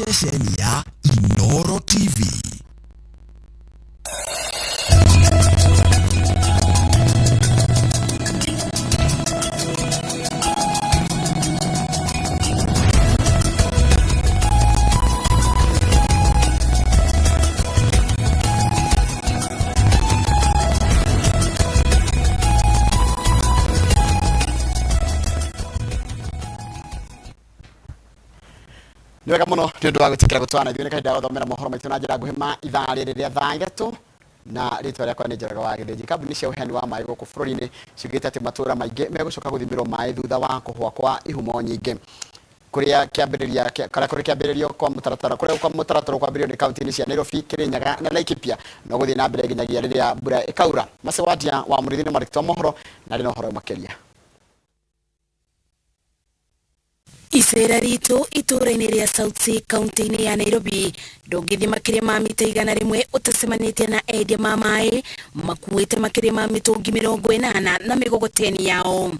session ya Inoro TV. Niwega muno ndio wagutikira gutwana ithuĩ kahinda guthomera mohoro maitu na njĩra nguhĩ ma ithaa rĩrĩa thaa ithatũ na rĩtwa rĩakwa nĩ Njeraga wa Gĩthĩnji. Kambuni cia ũheani wa maĩ gũkũ bũrũri-inĩ ciugĩte atĩ matũũra maingĩ megũcoka gũthimĩrwo maĩ thutha wa kũhwa kwa ihumo nyingĩ. Kũrĩa kĩambĩrĩrio kwa mũtaratara ũkwambĩrĩrio nĩ kaunti-inĩ cia Nairobi, Kirinyaga na Laikipia no gũthiĩ na mbere nginyagia rĩrĩa mbura ĩkaura. Macewadia wa Mũrĩithi nĩ marĩtwa mohoro na rĩ na ũhoro makĩria. Isera rito itũra-inĩ rĩa South Sea kaunti-inĩ ya Nairobi ndũngĩthiĩ makĩria ma mita 100 ũtacemanĩtie na endia ma maĩ makuĩte makĩria ma mĩtũngi 80 na mĩgogoteni yao.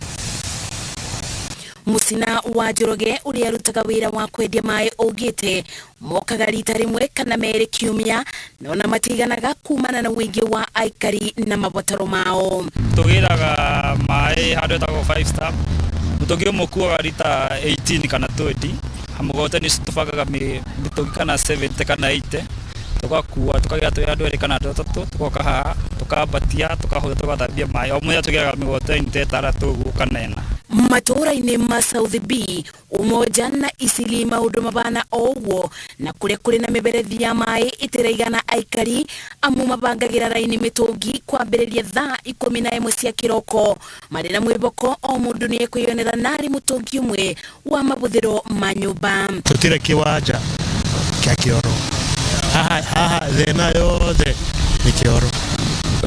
Musina wa Njoroge ũrĩa arutaga wĩra wa kwendia maĩ augĩte mokaga rita rĩmwe kana merĩ kiumia no na matiganaga kumana na wĩingĩ wa aikari na mabataro mao. Tũgĩraga maĩ handũ hetagwo 5 star mutongi mukuaga rita 18 kana 20 hamugoteni tũbagaga mĩtũngi kana 70 kana 80 tukakua tukagia tu andũ erĩ kana atatũ tukoka haha tukambatia tukahũra tugathambia maĩ o mũthenya tũgĩraga mĩgoteni 3 ũguo kana 4. Matũũra-inĩ ma South B Umoja na Isili maũndũ mabana oguo na kũrĩa kũrĩ na mĩberethi ya maĩ ĩtĩraigana aikari amu mabangagĩra raini mĩtũngi kwambĩrĩria thaa 11 cia kĩroko marĩ na mwĩboko o mũndũ nĩ ekwĩyonera narĩ mũtũngi ũmwe wa mabũthĩro ma nyũmba. Tũtirĩ kĩwanja kĩa kĩoro haha thĩna yothe ni kĩoro.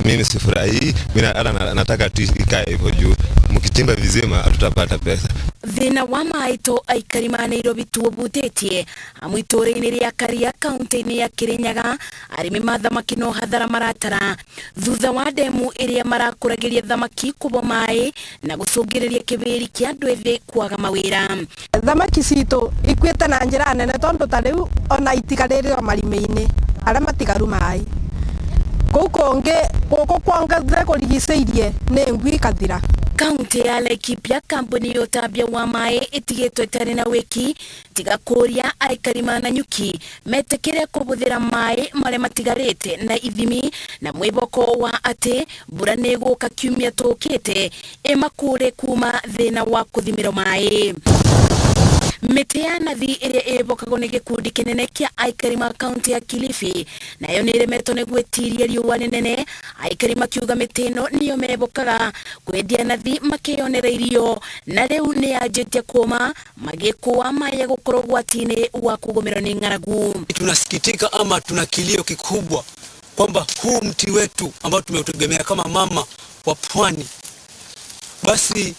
Mimi sifurahi, mimi nataka tu ikae hivyo juu mkichimba vizima hatutapata pesa. Thina wa maĩ to aikari ma Nairobi tuobutĩtie amu itũũra-inĩ rĩa Karia kaunti-inĩ ya Kirinyaga arĩmi ma thamaki no hathara maratara thutha wa ndemu ĩrĩa marakũragĩria thamaki kũbo maĩ na gũcũngĩrĩria kĩbĩri kĩa andũ ethĩ kwaga mawĩra. Thamaki citũ ikuĩte na njĩra nene tondũ ta rĩu ona itigarĩrĩo marima-inĩ arĩa matigaru maĩ kũu kũngĩ gũkũ kwongethere kũrigicĩirie nĩ ngui ikathira. Kaunti ya Laikipia kambuni ya ũtambia wa maĩ ĩtigĩtwo ĩtarĩ na wĩki tiga kũria aikari ma Nanyuki metĩkĩre kũbũthĩra maĩ marĩa matigarĩte na ithimi na mwĩboko wa atĩ mbura nĩ ĩgũka kiumia tũkĩte ĩmakũre kuma thĩna wa kũthimĩrwo maĩ. Mĩtĩ ya nathi ĩrĩa ĩbokagwo nĩ gĩkundi kĩnene kĩa aikari ma kaunti ya Kilifi nayo nĩ ĩremetwo nĩ gwĩtiria riũa rĩnene, aikari makiuga mĩtĩ ĩno nĩyo mebokaga kwendia nathi makĩyonera irio na rĩu nĩ yanjĩtie kũma magĩkũa maĩ gũkorwo gwati-inĩ wa kũgũmĩrwo nĩ ng'aragu. Tunasikitika ama tuna kilio kikubwa kwamba huu mti wetu ambao tumeutegemea kama mama wa pwani basi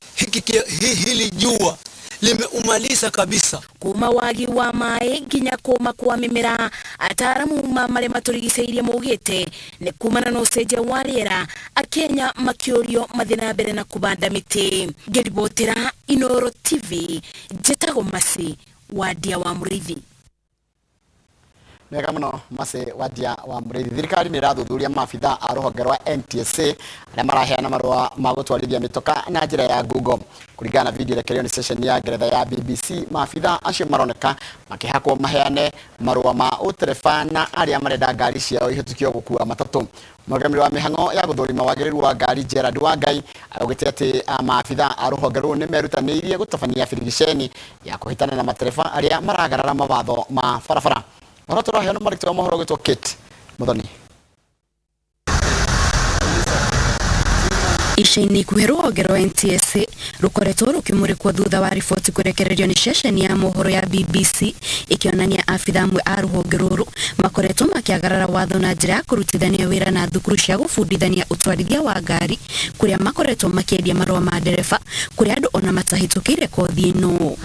hili jua limeumaliza kabisa. Kuma wagi wa maĩ nginya kũma kwa mĩmera ataramu ma marĩa matũrigicĩirie maugĩte nĩ kumana na ũcenjia wa rĩera akenya makĩũrio mathiĩ na mbere na kũbanda mĩtĩ. Ngĩribotera Inoro TV njĩtagwo Masi Wadia wa Mũrĩithi. Nĩwega mũno Mase Wadia wa Mũrĩithi. Thirikari nĩ ĩrathuthuria maabitha a rũhonge rwa NTSA arĩa maraheana marũa ma gũtwarithia mĩtoka na njĩra ya Google. Kũringana na video ĩrekereirio nĩ station ya Ngeretha ya BBC, maabitha acio maroneka makĩhakwo maheane marũa ma ũtereba na arĩa marenda ngari ciao ihĩtũkio gũkua matatũ. Mũrũgamĩrĩri wa mĩhang'o ya gũthũrima wagĩrĩru wa ngari Gerard Wangai augĩte atĩ maabitha a rũhonge rũu nĩ merutanĩirie gũtabania birigiceni ya kũhĩtana na matereba arĩa maragarara mawatho ma barabara. Waratora heano marĩtwa wa mohoro gwĩtwo Kate Muthoni. Ica-inĩ ikuhĩ rũhonge rwa NTSA rũkoretwo rũkĩmũrĩkwo thutha wa riboti kũrekererio nĩ ceceni ya mohoro ya BBC ĩkĩonania abitha amwe a rũhonge rũrũ makoretwo makĩagarara watho na njĩra ya kũrutithania wĩra na thukuru cia gũbundithania ũtwarithia wa ngari kũrĩa makoretwo makĩendia marũa ma ndereba kũrĩ andũ ona matahĩtũkĩire kothi ĩno.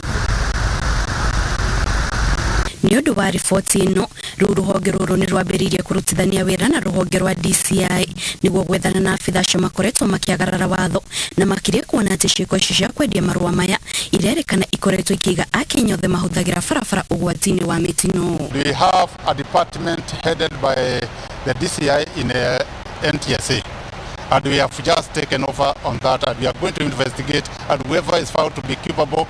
Ni undu wa riboti ino riu ruhonge ruru ni rwambiriirie kurutithania wira na ruhonge rwa DCI niguo gwethana na abitha acio makoretwo makiagarara watho na makiria kuona ati ciiko icio cia kwendia marua maya irerikana ikoretwo ikiiga akenya othe mahuthagira barabara ugwati-ini wa mitino. We have a department headed by the DCI in NTSA, and we have just taken over on that, and we are going to investigate, and whoever is found to be culpable,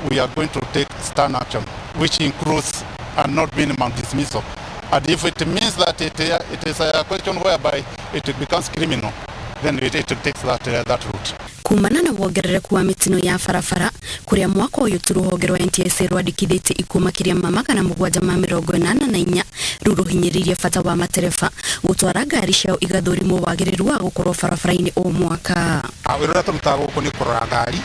we are going to take stern action, which includes a not minimum dismissal. And if it means that it is a question whereby it becomes criminal, then it takes that route. Kumana na wongerereku wa mitino ya barabara kuria mwaka uyu tu ruhonge rwa NTSA rwandikithĩtie ikumakiria magana mũgwanja ma 84 ruruhinyĩrĩirie bata wa matereba gũtwara ngari ciao igathũrimwo wagĩrĩru wa gũkorwo barabara-inĩ o mwaka. Wĩra ũrĩa tũrutaga gũkũ nĩ kũrora ngari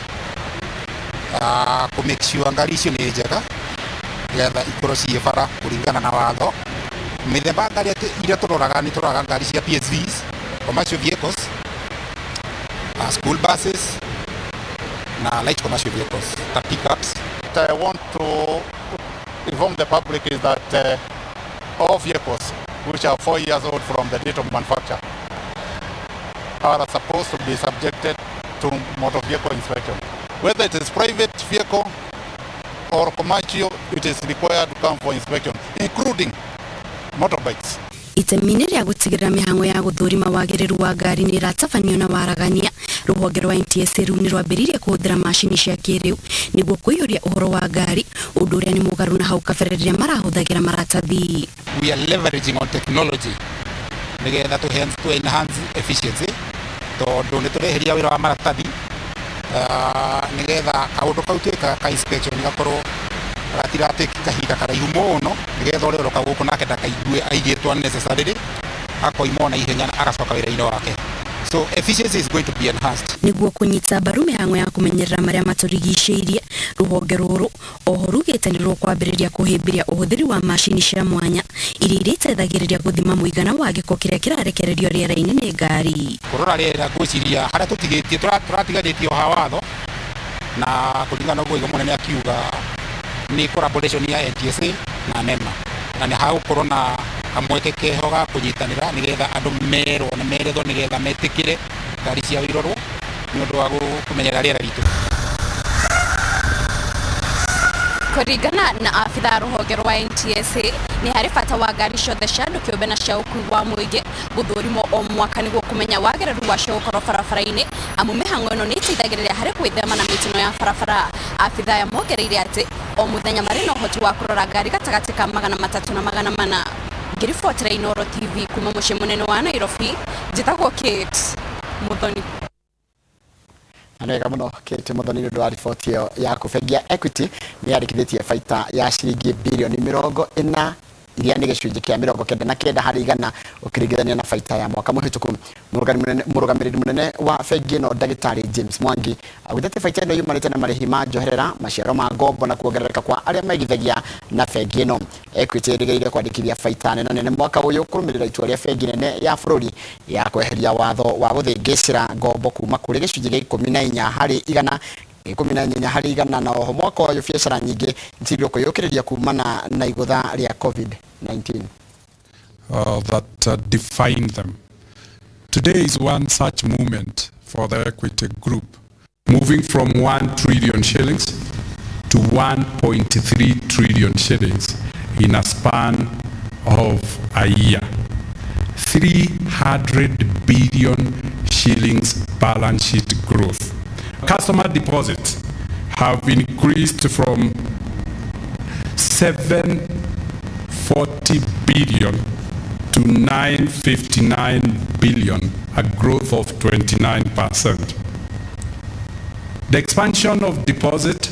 kũ make sure ngari icio nĩ njega nĩgetha ikorwo ciĩ bara kũringana na watho. Mĩthemba ngari iria tũroraga nĩ tũroraga ngari cia PSVs, commercial vehicles, school buses, na light commercial vehicles, the pickups. What I want to inform the public is that all vehicles which are 4 years old from the date of manufacture are supposed to be subjected to motor vehicle inspection. Whether it is private vehicle or commercial, it is required to come for inspection, including motorbikes. Itemini ria gutigirira mihango ya guthurima wagiriru wa ngari ni ratabanio na waragania ruhonge rwa NTSA riu ni rwambiriirie kuhuthira macini cia kiriu niguo kuiyuria uhoro wa ngari undu uria ni mugaru na hau kabere riria marahuthagira maratathi. We are leveraging on technology nigetha to enhance efficiency tondu ni tureheria wira wa maratathi nigetha kaundu kau tuika ka inspection gakorwo gatiratĩki kahinda karaihu mũno nigetha ũrĩa ũroka gũkũ nake ndakaigue aigĩtwo necessarily akoima na ihenya na agacoka wĩra-inĩ wake. So efficiency is going to be enhanced. Niguo kunyita mbaru mihango ya kumenyerera maria maturigicĩirie ruhonge ruru oho rugĩte nĩ rũkwambĩrĩria kũhĩmbĩria ũhũthĩri wa macini cia mwanya iria iteithagĩrĩria gũthima mũigana wa gĩko kĩrĩa kĩrarekererio rĩera-inĩ nĩ ngari. Kũrora rĩera ngwĩciria harĩa tũratiganĩtie ha watho na kũringana ũguo mũnene akiuga ni collaboration ya NTSA na NEMA na ni hagũkorwo na kamweke keho ga kũnyitanĩra nigetha andũ merwo na merethwo nigetha metĩkĩre ngari ciao irorwo nĩ ũndũ wa kũmenyerera rĩera ritũ. Kũringana na abitha rũhonge rwa NTSA ni harĩ bata wa ngari ciothe cia andũ kĩũmbe na cia ũkui wa mũingĩ gũthũrimwo o mwaka nĩguo kũmenya wagĩrĩru wacio gũkorwo barabara-inĩ amu mĩhang'o ĩno nĩ ĩteithagĩrĩria harĩ gwĩthema na mĩtino ya barabara. Abitha aya mongereire atĩ o mũthenya marĩ na ũhoti wa kũrora ngari gatagatĩ ka 300 na 400. Ngĩribotera Inooro TV kuma mũciĩ mũnene wa Nairobi, njĩtagwo Kate Muthoni. Anega muno Kate Muthoni nĩ ndwa riboti ĩyo ya kũbengia Equity nĩ yandĩkithĩtie baita ya ciringi bilioni 40 iria nĩ gĩcunjĩ kĩa 99 harĩ igana ũkĩringithania na baita ya mwaka mũhĩtũku. Mũrũgamĩrĩri mũnene wa bengi ĩno Ndagĩtarĩ James Mwangi augĩte baita ĩno yumanĩte na marĩhi ma njoherera, maciaro ma ngombo na kuongerereka kwa arĩa maigithagia na bengi ĩno. Equity ĩrĩgĩrĩire kwandĩkithia baita nene mwaka ũyũ kũrũmĩrĩra itua rĩa bengi nene ya bũrũri ya kweheria watho wa gũthĩngĩcĩra ngombo kuma kũrĩ gĩcunjĩ gĩa 14 harĩ igana 14 harĩ igana na oho mwaka ũyũ biacara nyingĩ nĩcirio kwĩyũkĩrĩria kumana na igũtha rĩa COVID-19 that define them. Today is one such moment for the Equity Group, moving from 1 trillion shillings to 1.3 trillion shillings in a span of a year. 300 billion shillings balance sheet growth. Customer deposits have increased from 740 billion to 959 billion, a growth of 29%. The expansion of deposit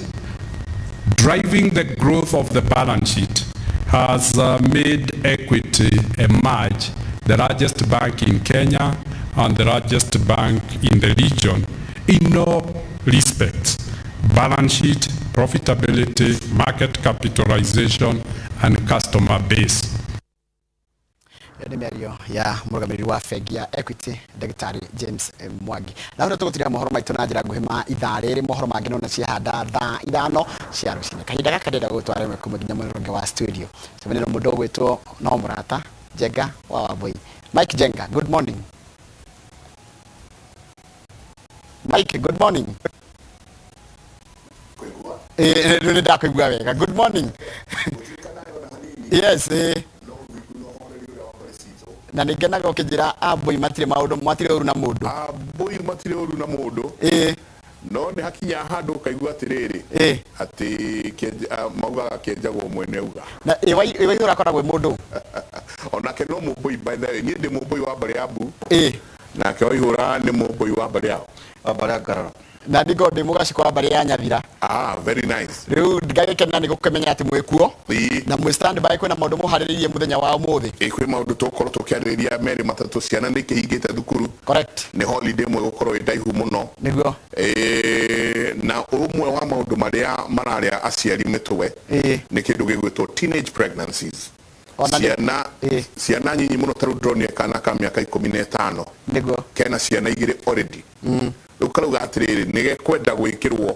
driving the growth of the balance sheet has made Equity emerge the largest bank in Kenya and the largest bank in the region in all respects: balance sheet, profitability, market capitalization, and customer base. ni mĩario ya mũrũgamĩrĩri wa bengi ya Equity Ndagĩtarĩ James Mwangi. Na hũra tũgũtiria mohoro maitũ na njĩra nguhĩ ma ithaa rĩrĩ, mohoro mangĩ nona ciahanda thaa 5 cia rũcinĩ. Kahinda gaka ndĩrenda gũtwara ĩmwe kuma nginya mũrũnge wa studio. Cemeni na mũndũ ũgwĩtwo no mũrata Jenga wa Wambui. Mike Jenga, good morning. Mike, good morning. Nĩ ndakuigua wega. Good morning. Yes, na nĩngenaga ũkĩnjĩra Ambui matirĩ maũndũ, matirĩ ũru na mũndũ. Ambui matirĩ ũru na mũndũ. No nĩ hakinya handũ ũkaigua atĩrĩrĩ atĩ maugaga kĩenjagwo mwene uga. Na Waihũra akoragwo mũndũ onake no mũmbui, by the way, niĩ ndĩ mũmbui wa mbarĩ ya Ambu, nake Waihũra nĩ mũmbui wa mbarĩ ya Ngarara. Na ndigo ndĩ mũgaciko wa mbarĩ ya Nyathira. Very nice. Rĩu ngagĩkena nĩ gũkũmenya atĩ mwĩkuo na mwĩ stand by kwĩna maũndũ mũharĩrĩirie mũthenya wa ũmũthĩ. Kwĩ maũndũ tũkorwo tũkĩarĩrĩria merĩ matatũ, ciana nĩ kĩhingĩte thukuru. Correct. Nĩ holiday ĩmwe gũkorwo ĩ ndaihu mũno. Nĩguo. Na ũmwe wa maũndũ marĩa mararĩa aciari mĩtwe nĩ kĩndũ gĩgwĩtwo teenage pregnancies. Ciana nyinyi mũno tarũ ndronire kana ka mĩaka 15 nĩguo kena ciana igĩrĩ already. Rĩu karauga atĩrĩrĩ nĩ gekwenda gwĩkĩrwo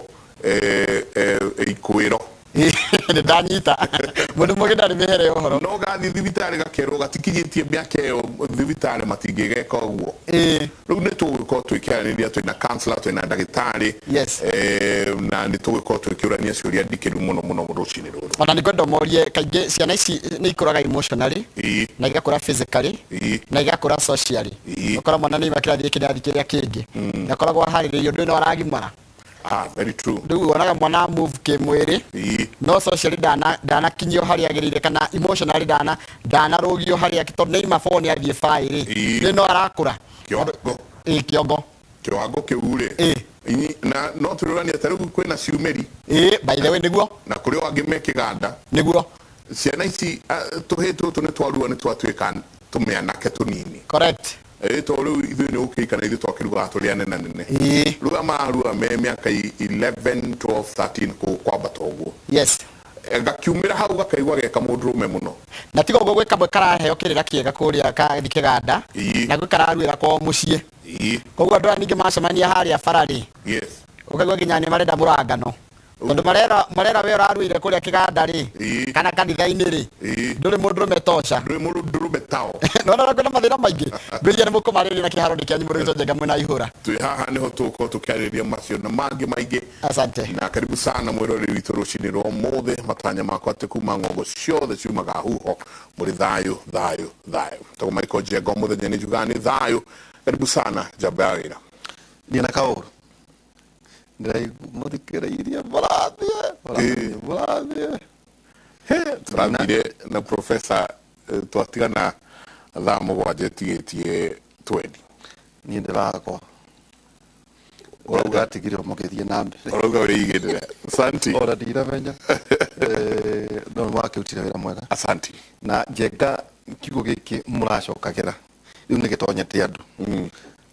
ikuĩro. Nĩ ndanyita mũndũ mũgĩ ndarĩ mĩhere ya ũhoro. No gathi thibitarĩ gakerwo gatikinyĩtie mĩaka ĩyo thibitarĩ matingĩgeka ũguo. Rĩu nĩ tũgũgĩkorwo twĩkĩaranĩria, twĩna counselor, twĩna ndagĩtarĩ, na nĩ tũgũgĩkorwo twĩkĩũrania ciũria ndikĩru mũno mũno rũcinĩ rũrũ. Ona nĩ kwenda ũmorie, kaingĩ ciana ici nĩ ikũraga emotionally na igakũra physically na igakũra socially. Ũkora mwana nĩ imakĩrathiĩ kĩrathi kĩrĩa kĩngĩ na akoragwo aharĩrĩirio ũndũ ũyũ waragimara. Very true. Rĩu wonaga mwana move kĩmwĩrĩ no socially ndanakinyio harĩa agĩrĩire, kana emotionally ndanarũgio harĩa, tondũ nĩ maboni athiĩ baĩ rĩ no arakũra kĩongo kĩu-rĩ na no tũrũrania ta rĩu kwĩna ciumĩri by the way nĩguo, na kũrĩ o angĩ me kĩganda nĩguo. Ciana ici tũhĩ tũtũ nĩ twarua nĩ twatuĩka tũmĩanake tũnini. Correct. To rĩu ithuĩ nĩ ũkĩikana ithuĩ twakĩrugaga tũrĩ anene nene. Rĩu mararua me mĩaka 11, 12, 13 kwambata ũguo. Yes. Gakiumĩra hau gakaigua geka mũndũrũme mũno. Na tiga ũguo gwĩ kamwe karaheo kĩrĩra kĩega kũrĩa kathi kĩganda na gwĩ kararuĩra kwao mũciĩ. Koguo andũ aya ningĩ macemania harĩa bara rĩ, ũkaigua nginya nĩ marenda mũrangano, tondũ marera we ũraruĩre kũrĩa kĩganda rĩ kana kanitha-inĩ rĩ ndũrĩ mũndũrũme toca, ndũrĩ mũndũrũme tao. No kwĩna mathĩna maingĩ mbĩrĩria nĩ mũkũmarĩrĩria na kĩharo-inĩ kĩanyu mũrĩtwo Njenga mwĩna Ihũra. Twĩ haha nĩho tũgũkorwo tũkĩarĩrĩria macio na mangĩ maingĩ. Asante. Na karibu sana mwĩroreri witũ rũcinĩ rwa ũmũthĩ. Matanya makwa atĩ kuma ng'ongo ciothe ciumaga huho mũrĩ thayũ thayũ thayũ. Tagwo Michael Njenga mũthenya nĩ njugaga nĩ thayũ. Karibu sana njamba ya wĩra. Niĩ na kaũru ndĩraigua mũrathie tũrathire na profesa twatigana thaa mũgwanja tigĩtie 20. Niĩ ndĩrakwa ũrauga atigire mũgĩthiĩ na mbere, ũrauga ũrĩigĩrĩre. Asante. Ora ndiramenya no wakĩrutire wĩra mwega. Asante. Na Njenga kiugo gĩkĩ mũracokagĩra rĩu nĩ gĩtonyete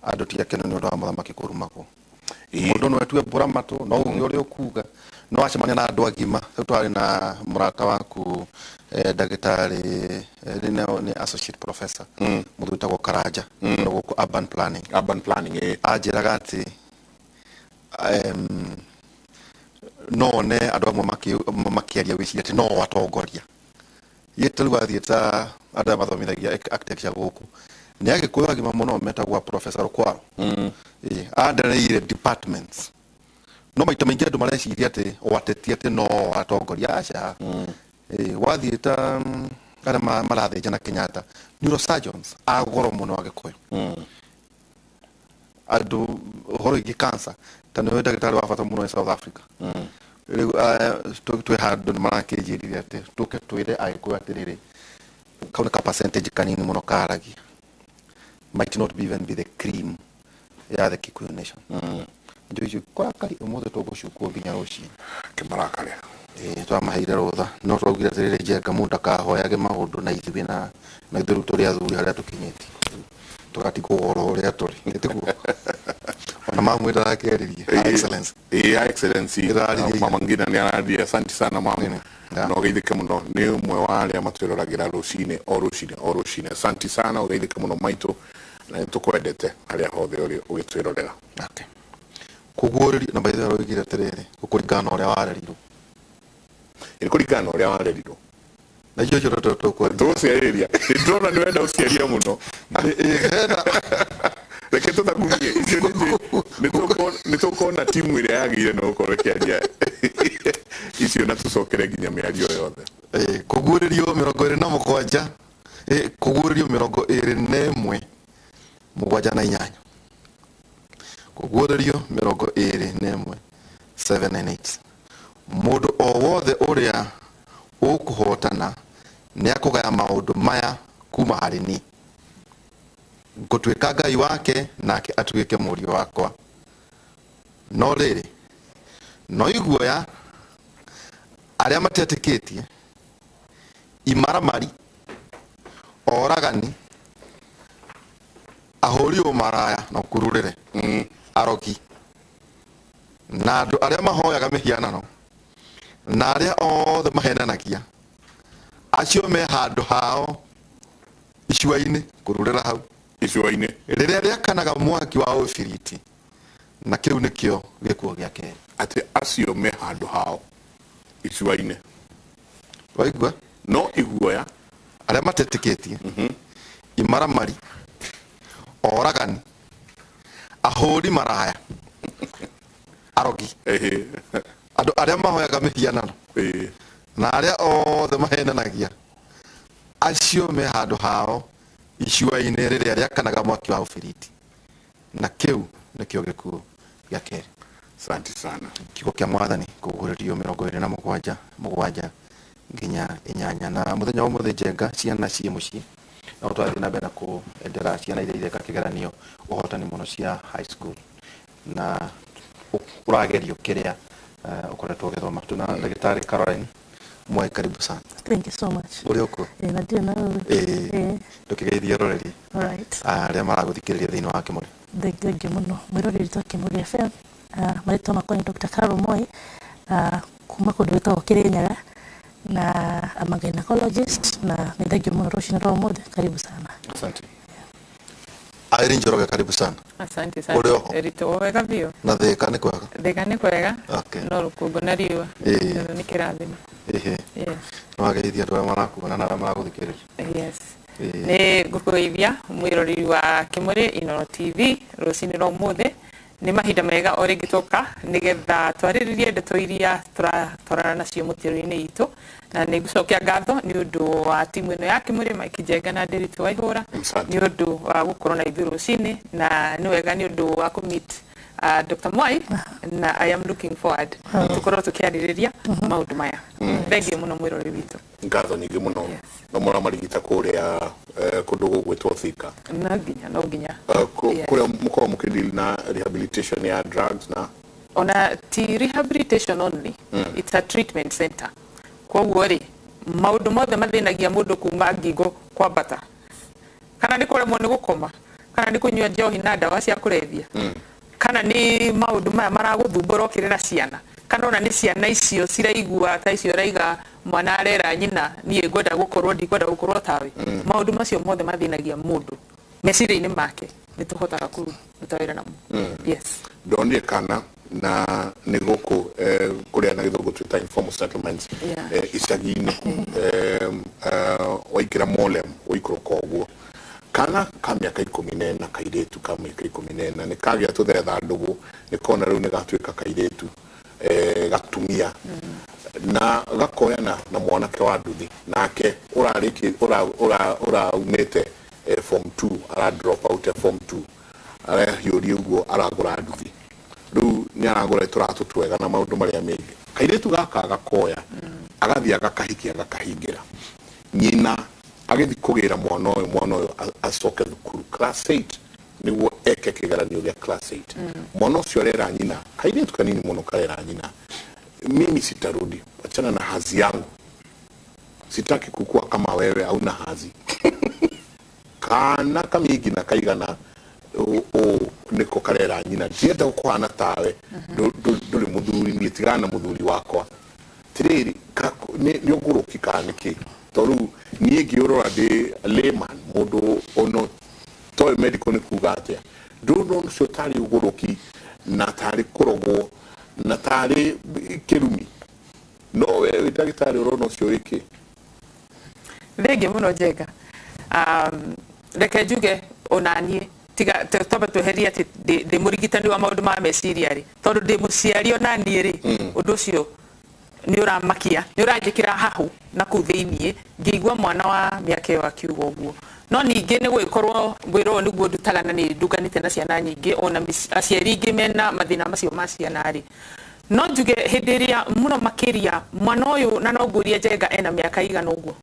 andũ tiakeno nĩ ũndũ wa mũthamaki kũrumagwo. Mũndũ no atue mbũra matũ no uge ũrĩa ũkuga no acemania na andũ agima. Rĩu twarĩ na mũrata waku ndagĩtarĩ nĩ associate professor mũndũ wĩtagwo Karanja gũkũ urban planning anjĩraga atĩ none andũ amwe makĩaria wĩciria atĩ no atongoria yĩte rĩu athiĩ ta andũ aya mathomithagia architecture gũkũ nĩ agĩkũyũ agima mũno metagwo Professor Rũkwaro andareire departments no maita maingĩ andũ mareciria atĩ wateti atĩ no atongoria aca wathiĩ ta arĩa marathĩnja na Kenyatta neurosurgeons agoro mũno agĩkũyũ andũ ũhoro ĩngĩ cancer ta nĩ ndagĩtarĩ wa bata mũno South Africa. Rĩu twĩ handũ nĩ marakĩnjĩrire atĩ tũke twĩre agĩkũyũ atĩrĩrĩ kau nĩ ka percentage kanini mũno karagia might not even be the cream ya the Kikuyu nation. Ndio kũrakari ũmũthĩ tũgũcukwo nginya rũciinĩ kĩmarakare twamaheire rũtha no twaugire atĩrĩrĩ Njenga mũndũ akahoyage maũndũ na ithuĩ na ithuĩ rĩu tũrĩ athuri harĩa tũkinyĩtie tũgatigwo ũhoro ũrĩa tũrĩ tiguo ona na mamu itarakeririe excellence excellency mama ngina ni aradia. Asante sana mama no geithike muno ni umwe wa aria matwirораgira rucine o rucine. Asante sana ugeithike muno maitu na tukwendete aria hothe uri ugitwirorera. Okay. Kuguriri na baitha roigira terere kukuringana uria warerirwo ni kuringana uria warerirwo na hiyo joto tukwa tuciariria ndona ni wenda uciaria muno reke tutakumie icio ni tukona timu ile yagire no ukorekiaria icio na tucokere nginya miario yothe. Kuguririo 27 kuguririo 21 mugwanja na inyanya kuguririo 21 7 and 8 mundu o wothe uria ukuhotana ni akugaya maundu maya kuma hari ni ngutwika ngai wake nake atuike murio wakwa no riri no iguoya aria matetikitie imaramari oragani ahuri umaraya na kururire aroki na andu aria mahoyaga mihianano na aria othe mahenanagia acio me handu hao icua-ini kururira hau icua-ini riria riakanaga mwaki wa ofiriti na kiu nikio gikuo gia keri ati acio me handu hao icua-ini waigua no iguoya aria matetikitie imaramari oragani ahuri maraya arogi andu aria mahoyaga mihianano na aria othe mahenanagia acio me handu hao icua-ini riria riakanaga mwaki wa ofiriti na kiu nikio gikuo gia keri. Asante sana. Kiugo kia mwathani kuguririo 27 nginya inyanya na muthenya wa muthe njenga ciana cie mucii no twathi na mbere na kuendera ciana iria ireka kigeranio uhotani muno cia high school na uragerio kiria ukoretwo ugithoma tuna ndagitari Caroline Mwai, karibu sana. Thank you so much. Uri uko? Na ndio na tukigeithia roreri. All right. Aria maraguthikiriria thiini wa Kimuri. Thank you muno. Mwiroreri twa Kimuri FM. Marito makwa ni Dr. Carol Moi. Kuma kundu witagwo Kirinyaga na I'm a gynecologist na ni thank you muno rucini rwa umuthi. Karibu sana. Asante. Airi Njoroge, karibu sana. Asante sana. Erito wega bio. Na thika ni kwega. Thika ni kwega. Okay. No rukungu na riwa. Ni kirathima. Yes. Wageithia andu aria marakuona na aria maraguthikiriria. Yes. Ni ngukugeithia mwiroreri wa Kimuri Inooro TV rucini rwa umuthi. Ni mahinda mega o ringi tuka nigetha twariririe ndeto iria tũratwarana nacio mũtũrĩre-inĩ itu na nĩ ngucokia ngatho ni undu wa timu ino ya Kimuri Mike Njenga na Nderitu Waihura ni undu wa gukorwo na ithuĩ rũcinĩ na nĩ wega ni undu wa kumit Dr. Mwai na I am looking forward tukorwo tukiarĩrĩria maundu maya. Thengi muno mwiroreri witu. Ngatho nyingĩ muno no mũramarigita kũrĩa kũndũ gũgwĩtwo Thika. No nginya kũrĩa mũkorwo mũkĩdeal na rehabilitation ya drugs na ona ti rehabilitation only, it's a treatment center. Koguo ri maundu mothe mathĩnagia mũndũ kuma ngingo kwambata kana nĩ kũremwo nĩ gũkoma kana nĩ kũnyua njohi na ndawa cia kũrebia kana ni maundu maya maraguthumbura ukirera ciana kana ona ni ciana icio ciraigua ta icio raiga mwana arera nyina nie ngwenda gukorwo tawe maundu macio mothe mathinagia mundu meciria-ini make ni tuhotaga kurutawira namo. Yes, ndonire kana na nĩ gũkũ kũrĩa na gĩthũngũ twĩta informal settlements icagi-inĩ waingĩra molem ũikũrũka ũguo kana ka mĩaka 14 kairĩtu ka mĩaka 14 nĩ kagĩa tũthetha ndũgũ nĩ kona rĩu nĩ gatuĩka kairĩtu gatumia na gakoyana na mwanake wa nduthi nake ũraumĩte form 2 ara drop out form 2 arahiũria ũguo aragũra nduthi rĩu nĩ aragũra tũratũ twega na maũndũ marĩa mengĩ kairĩtu gaka gakoya agathiĩ agakahikia agakahingĩra nyina agethi kugera mwana uyu acoke thukuru class 8 niguo eke kigeranio gĩa class 8 mwana ucio arera nyina kairĩtu kanini muno karera nyina mimi sitarudi, achana na hazi yangu, sitaki kukua kama wewe au na hazi kana kamigi na kaigana o niko karera nyina ndienda gukwana tawe nduri muthuri nitigana muthuri wakwa tiriri ni oguruki kaniki toru nie giorora de layman mundu ono toy medical ni kugatia nduno cio tari uguruki na tari kurogo na tari kirumi no we ndagitari urono cio iki thenge muno njega reke njuge onanie tiga toba tweheria ati de murigitani wa maundu ma meciria ri tondu de muciari onanie ri undu cio ni uramakia ni uranjikira hahu na ku thiini ngigwa mwana wa miaka yo akiuga uguo no ningi ni gwikorwo ngwirwo niguo ndutaga na ni nduganite na ciana nyingi ona aciari ingi mena mathina macio ma ciana ri no njuge hindi iria muno makiria mwana uyu na no nguria njega ena miaka igana uguo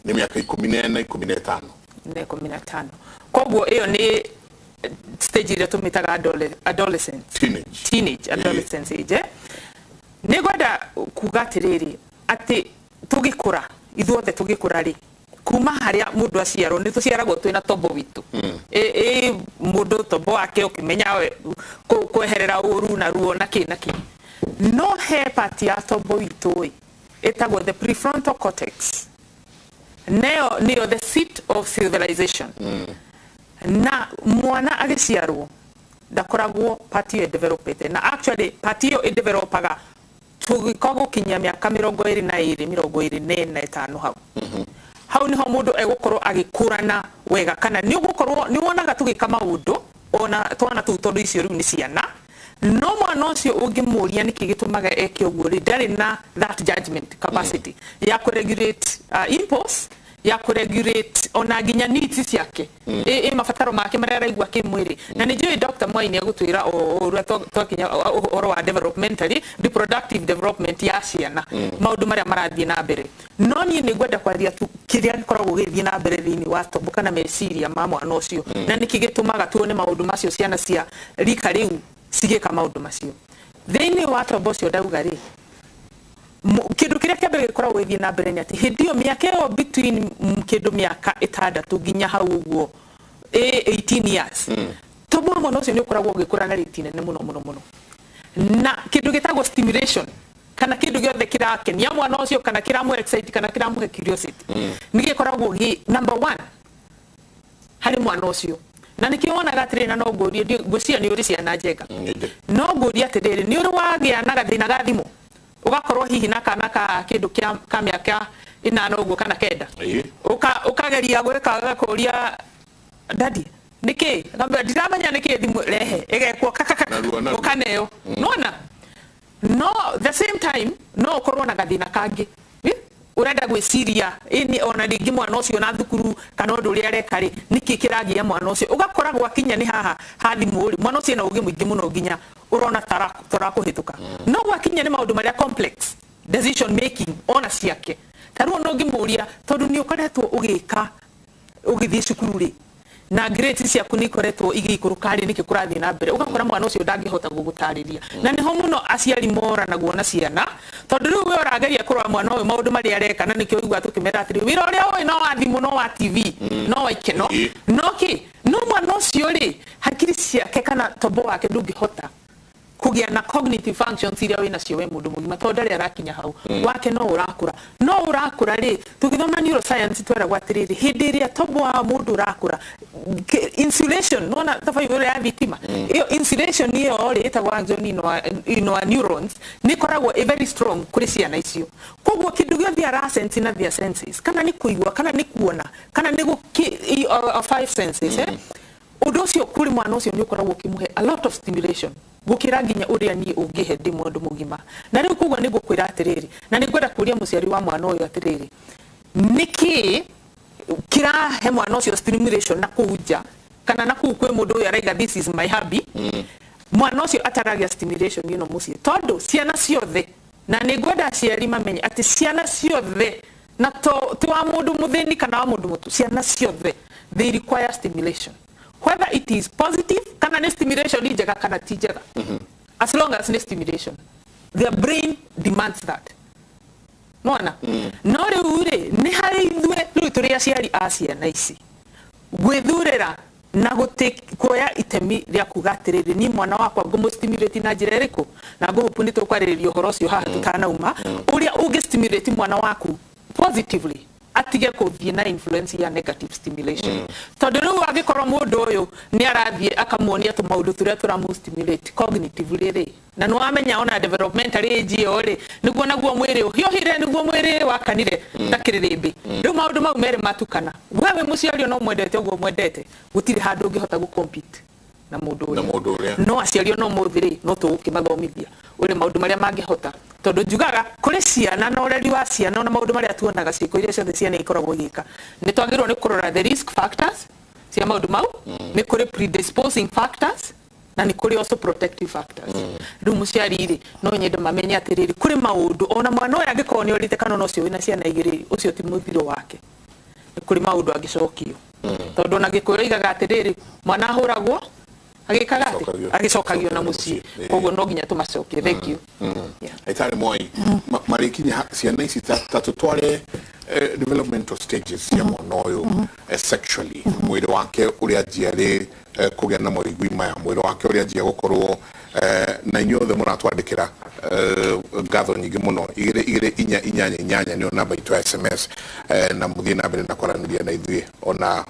ni miaka 14 15 ne 15 koguo iyo ni stage ile tumitaga adolescent teenage adolescence age ni gwenda kugatiriri ati tugikura ithuothe tugikura ri kuma haria mundu aciarwo ni tuciaragwo twina tobo witu mundu tobo wake ukimenya kweherera uru na ruo na ki no he part ya tobo witu etagwo the prefrontal cortex neo the seat of civilization na mwana agiciarwo ndakoragwo party e developete na actually party e developaga tugikogo kinya miaka 22 hau hau niho mundu egukorwo agikurana wega kana ni ugukorwo ni wonaga tugika maundu ona twana tutondu icio riu ni ciana no mwana ucio ungimuria niki gitumaga eke uguo ri ndari na that judgment capacity ya kuregulate impulse ya kuregulate ona ginya needs ciake mabataro make maria araigua kimwiri na ni joi Dr. Mwaini agutwira o twakinya oro wa developmentally reproductive development ya ciana maundu maria marathie na mbere no ni gwenda kwaria tu kiria gikoragwo githie na mbere thini wa tobo kana meciria ma mwana ucio na niki gitumaga tuone maundu macio ciana cia rika riu sigika maundu macio thini wa tobo cio ndauga ri kindu kiria kiambe gikoragwo githie na mbere ni ati hindio miaka yo between kindu miaka 6 ginya hau uguo 18 years tobo mwana ucio ni ukoragwo gikura na rate nene muno na kindu gitagwo stimulation kana kindu giothe kirakenia mwana ucio kana kiramu excite kana kiramu curiosity ni gikoragwo gi number 1 hari mwana ucio na nikiona gatire na no ngurie gucia ni uri ciana njega no ngurie atiriri ni uri wagia na gathina gathimu ugakorwo hihi na kana ka kindu kia miaka 8 uguo kana 9 ukageria gweka gakuria daddy niki ngamba ndiramenya niki thimu rehe egekwo ukaneo nona no the same time no ukorwo na gathina kangi urenda gwiciria ini ona ringi mwana ucio na thukuru kana undu uri areka ri niki kiragia mwana ucio ugakora gwakinya ni haha hathimu ri mwana ucio na ugi mwingi muno ginya urona tara kuhituka no gwakinya ni maundu maria complex decision making ona ciake taru no ngimuria tondu ni ukoretwo ugika ugithie cukuru ri na grades ciaku ni koretwo igikuru niki kurathie na mbere ugakora mwana ucio ndangihota gugutariria na niho muno aciari mora na guona ciana tondu riu we urageria kurwa mwana uyu maundu mari areka na nikio igwa tukimera atiri wira uria oi no wa thimu no wa TV no wa ikeno no ki no mwana ucio ri hakiri ciake kana tobo wake ndungihota kugia na cognitive functions iria wina cio we mundu mugima tondu ri arakinya hau wake no urakura ri tugithoma neuroscience twera gwatiriri hindi iria tobo wa mundu urakura insulation nona tafai uri ya victima iyo insulation niyo ri etagwo axon ino neurons ni koragwo very strong kuri ciana icio koguo kindu gio ara sense na their senses kana ni kuigua kana ni kuona kana ni five senses undu ucio kuri mwana ucio ni ukoragwo kimuhe a lot of stimulation gukira ginya uria ni ungihe ndi mundu mugima na riu kugwa ni gukwira atiriri na ni gwenda kuria muciari wa mwana uyu atiriri niki kira he mwana ucio stimulation na kuja kana na kukwe mundu uyu araiga this is my hobby mwana ucio ataragia stimulation ino mucie tondu ciana ciothe na ni gwenda ciari mamenye ati ciana ciothe na to wa mundu muthini kana wa mundu mutu ciana ciothe they require stimulation whether it is positive kana ni stimulation ni njega kana ti njega as long as ni stimulation their brain demands that mwana no riu ri ni hari ithwe riu turi aciari a ciana ici gwithurira na kuoya itemi ria kugatiriri ni mwana wakwa ngumu stimulate na njira iriku na nguhupu ni tukwariririo horo cio haha tutanauma uria ungi stimulate mwana waku positively atige kuthie na influence ya negative stimulation tondu riu agikorwo mundu uyu ni arathie akamuonia tu maundu turia turamu stimulate cognitively ri na no amenya ona developmental age yo ri niguo naguo mwiri hiohire niguo mwiri wakanire ndakiririmbi riu maundu mau mere matukana wewe muciario no mwendete uguo mwendete gutire handu ungihota gu compete na mundu uria no aciario no muthiri no tugukimathomithia uri maundu maria mangihota tondu njugaga kuri ciana na ureri wa ciana na maundu maria tuonaga ciiko iria ciothe ciana ikoragwo igika ni twagirwo ni kurora the risk factors cia maundu mau ni kuri predisposing factors na ni kuri also protective factors riu muciari no nyende mamenye atiriri kuri maundu ona mwana uyu angikorwo ni orite kana no cio wina ciana igiri ucio ti muthiro wake ni kuri maundu angicokio tondu na gikuyu igaga atiriri mwana ahuragwo agicokagio na mucii koguo no nginya tumacokie thank you Aitari Moi marikinya ciana ici tatutware developmental stages cia mwana uyu sexually mwiri wake uria jiari kugia na moigwi maya mwiri wake uria jia gukorwo na inyuothe muratwandikira ngatho nyingi muno igire inyanya ni namba itu SMS na muthie na mbere na kwaraniria na ithuĩ ona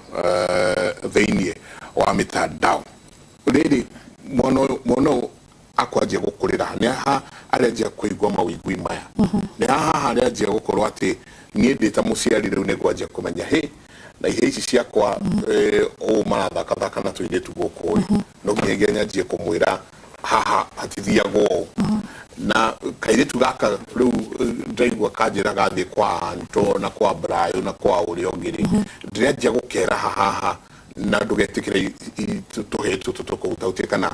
thĩinĩ wa mitandao riri mono akwanjia gukurira ni ha arenjia kuigwa mawigwi maya ni ha arenjia gukorwo ati nie ndita muciari riu ni gwanjia kumenya he na ihe ici ciakwa o marathaka na tuire tuguko no nginya nyanjie kumwira haha hatithiagwo na kairitu gaka riu ndaigwa kanjira gathi kwa Anto na kwa Brayo na kwa uria ungiri ndirenjia gukera haha na ndugetikire tuhetu tutukuuta kana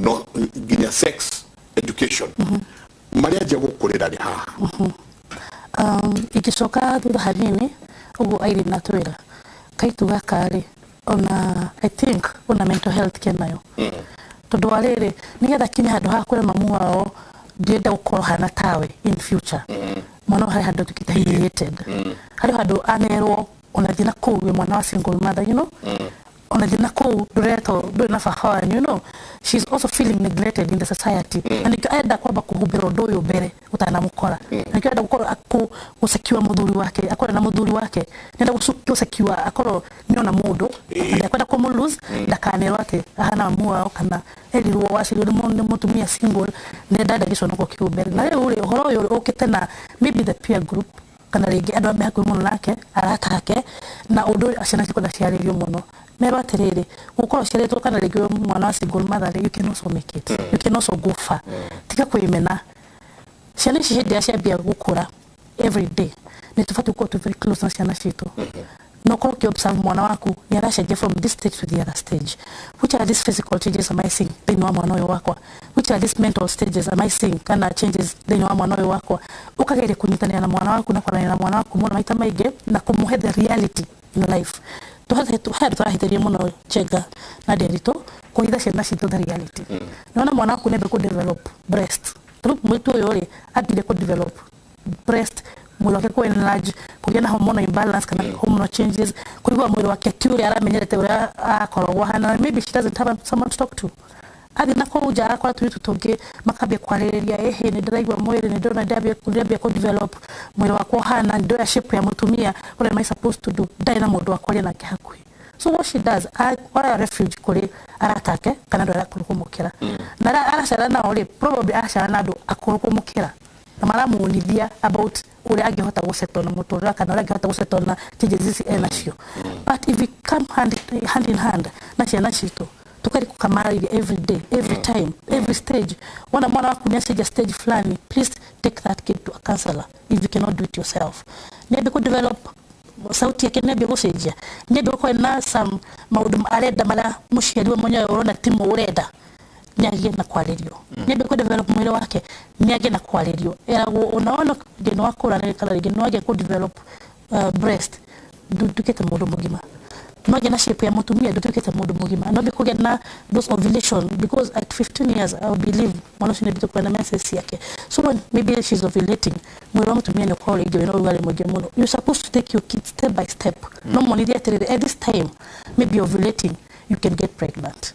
no nginya sex education maria nje gukurira ri haha ikicoka thutha hanini uguo airi natwira kaitu gakari ona I think ona mental health kenayo tondu wariri nigetha kinya handu ha kure mamu wao ndienda gukorwo hana tawe in future mwana hari handu tukitahirited hari handu anerwo ona thina kuwe mwana wa single mother you know ona thina ku dureto do na fahawa you know she's also feeling neglected in the society and ikaenda kwamba kuhubira ndoyo mbere utanamukora ikaenda gukora aku gusekiwa muthuri wake akora na muthuri wake nenda gusekiwa akoro niona mundu kwenda ku lose ndakanero ati ahana muwa kana elirwo wasiri mutumia single nenda ndagisona ko kiubere na rero uri horo yo okitena maybe the peer group kana rigi andu ambe hakuhi muno nake aratake na undu acina kiko ndaciaririo muno mero atiriri gukorwo ciaritwo kana rigi mwana wa single mother you can also make it you can also go far tika kuimena ciana ici hindi ciambia gukura every day ni tufatu ko to very close na ciana citu no korwo ki observe mwana waku ni aracenjia from this stage to the other stage which are these physical changes am I seeing thĩinĩ wa mwana ũyũ wakwa which are these mental stages am I seeing kana changes thĩinĩ wa mwana ũyũ wakwa ukageria kunyitanĩra na mwana waku na kwaranĩria na mwana waku mũno maita maingĩ na kumuhe the reality in life tuhahithirie muno Chega na Derito kuhitha ciana citu the reality nona mwana waku nebe ku develop breast mwitu ũyũ ri atire ku develop breast mwili wake kwa enlarge kugia na hormonal imbalance kana hormonal changes kuigwa mwili wake tiuri aramenyerete uria akoragwo hana maybe she doesn't have someone to talk to athi na kuja akora turi tutungi makambia kwaririria ehe ni ndiraigwa mwili ni ndona ndabia ku develop mwili wako hana ndio shape ya mutumia what am I supposed to do dai na mundu akwaria nake hakuhi so what she does ora refuge kuri aratake kana ndo arakurumukira na aracara na ori probably aracara na ndo akurumukira na maramunithia about ule angehota gusetwa na mutura kana ule angehota gusetwa na changes enacio but if we come hand in hand na ciana citu tukari kukamarira every day every time every stage mwana waku ni stage fulani please take that kid to a counselor if you cannot do it yourself maybe could develop sauti yake nebe gucenjia nebe ko na some maundu arenda mara muciari we mwenyewe urona timu urenda niagie na kwaririo nebe ku develop mwili wake niagie na kwaririo erago unaona ndino wakura na kala ndino wage ku develop breast dukete mundu mugima noge na shape ya mutumia dukete mundu mugima no biko get na those ovulation because at 15 years I believe mwana shine bito kwa na menses yake so when maybe she's ovulating mwili wa mutumia ni kwa ile no wale mugimu you're supposed to take your kids step by step no money there at this time maybe ovulating you can get pregnant.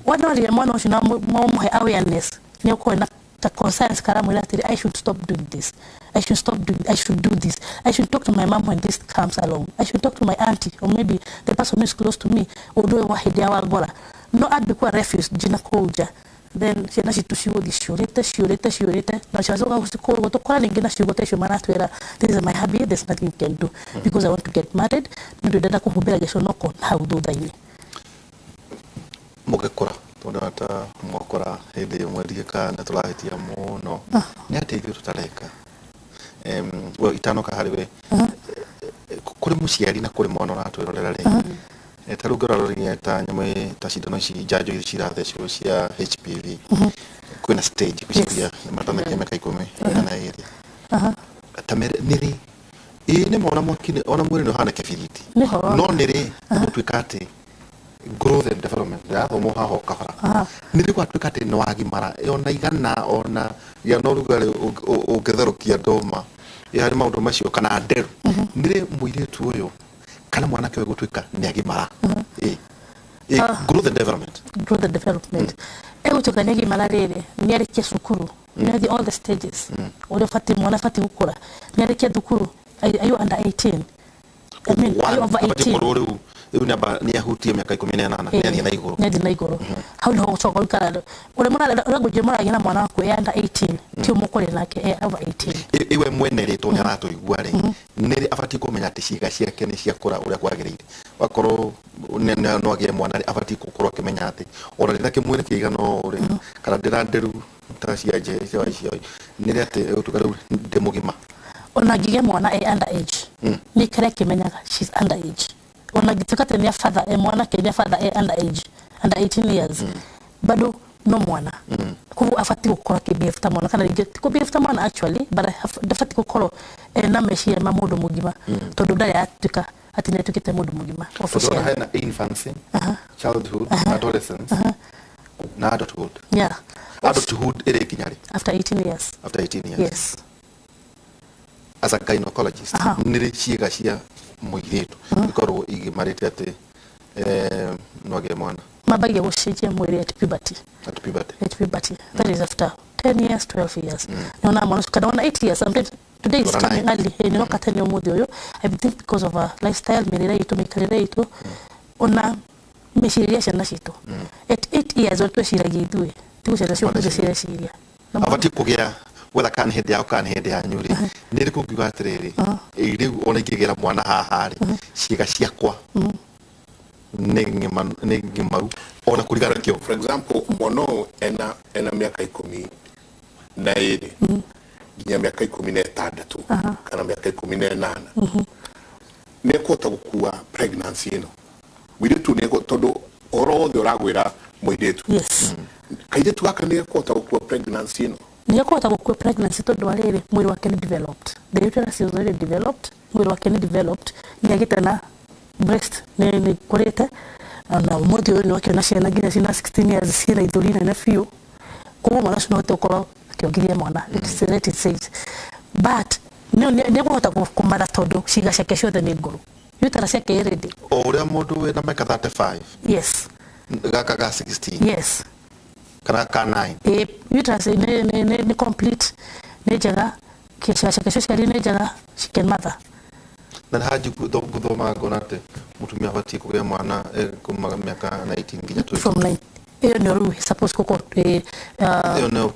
Wana wali mwana ushina mo awareness ni uko na ta concerns karamu ila I should stop doing this. I should do this. I should talk to my mom when this comes along. I should talk to my auntie or maybe the person who is close to me. Odo wahidi ya wagola. No ad bikuwa refuse jina koja. Then she nashi tushiuri shiurite na shazoga usikoro goto kwa lingina shigote shumana twera this is my hobby, there's nothing you can do because I want to get married ndo dada kuhubira gesho noko how do that mugekora tonata mwakora hede mwedika na tulahitia muno ni ateithio tutareka well itanoka hariwe kuri muciari na kuri mwana ratwirorera ringi tarugora roringa ta nyamwe tashidano shi jajo ishira cio cia HPV kwina stage kushia matana kema kaikome na area tamere niri ni mwana mwakine ona mwere no hana kefiriti no niri mutwikate growth and development ya thomo haho kafara niri kwa twikate no agimara ona igana ona ya no rugare ugetherukia doma ya maundu macio kana nderu niri muiretu uyo kana mwana kiwe gutwika ni agimara growth and development ego tukane agimara rere ni areke sukuru ni all the stages ore fati mwana fati gukura ni areke dukuru are you under 18 I mean are you over 18 ni ahutie miaka 18 ni na igoro how no so ko kala ore mwana raguje mwana gina mwana wako under 18 ti umukore nake over 18 iwe mwene rito ni arato igware niri afati kumenya ati ciga ciake ni ciakura uria kwagirire wakoro no agie mwana afati gukura kimenya ati ora ndake mwene kigano uri kana ndiranderu tacia je cio niri ati utugaru ndemugima ona gige mwana under age ni kare kimenyaga she's under age ona gitukate ni father mwana ke ni father under age under 18 years bado no mwana kubu afati gukora ke befta mwana kana ko befta mwana actually but afati gukora na meshi ya mamudo mugima todo dali atuka atine tukite mudo mugima officially na infancy childhood adolescence na adulthood adulthood ere kinyari after 18 years yes as a gynecologist nire ciega cia muiretu ikorwo igimarite ati noge mwana mabage gushikia mwiri at puberty that is after 10 years 12 years na mwana kana 8 years sometimes today is coming early ni no katani omudi oyo I think because of a lifestyle mirira itu mikarira itu ona meshiria shana shito at 8 years old tweshiragia ithuĩ tigucera cio kucira abati kugia whether can hede ya kan hede ya nyuri niri kugiwa atiriri iri ona ikigera mwana hahari ciga ciakwa nengimaru ona kurigana kio for example mono ena miaka 10 na iri nginya miaka 16 kana miaka 18 ne kota gukua pregnancy ino wiretu ne ko todo oro de oragwira moidetu kaidetu gaka ne kota gukua pregnancy ino ni yakota gukua pregnancy todo arere mwiri wake ni developed the uterus is already developed mwiri wake ni developed ni agita na breast ni kurete na umodi ni wake na shena gina sina 16 years sina idolina na fio kwa mwana shino tokoro kiogiria mwana it's late stage but ne kota kumbara todo shiga shake shode ni guru uterus yake already ore modu we na meka 35 yes gaka 16 yes kana ka9 uterus ne complete ne jaga kisha shari ne jaga she can mother na haji kuthoma gonate mutumia bati kugea mwana kuma miaka 19 nginya 20 from 9 iyo ni ru suppose koko iyo no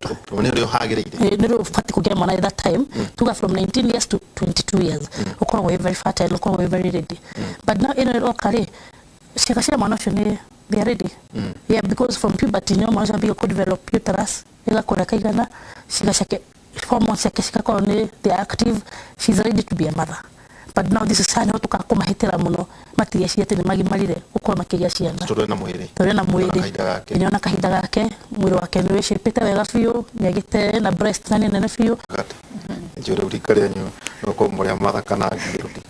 hagirire no fati kugea mwana at that time tuga from 19 years to 22 years ukoro we very fertile ukoro we very ready but now in all kare shikashia mwana shone they are ready yeah because from puberty no mwana be could develop uterus ila kora kaigana shikashake hormones yake shikako they are active she's ready to be a mother but now this is sana tuka koma hitera muno matiya ciate ni magimarire ukora makigia ciana tore na mwiri niona kahinda gake mwiri wake ni wishipite wega fiu niagite na breast nani na fiu jore urikare nyo no ko muri amara kana giruti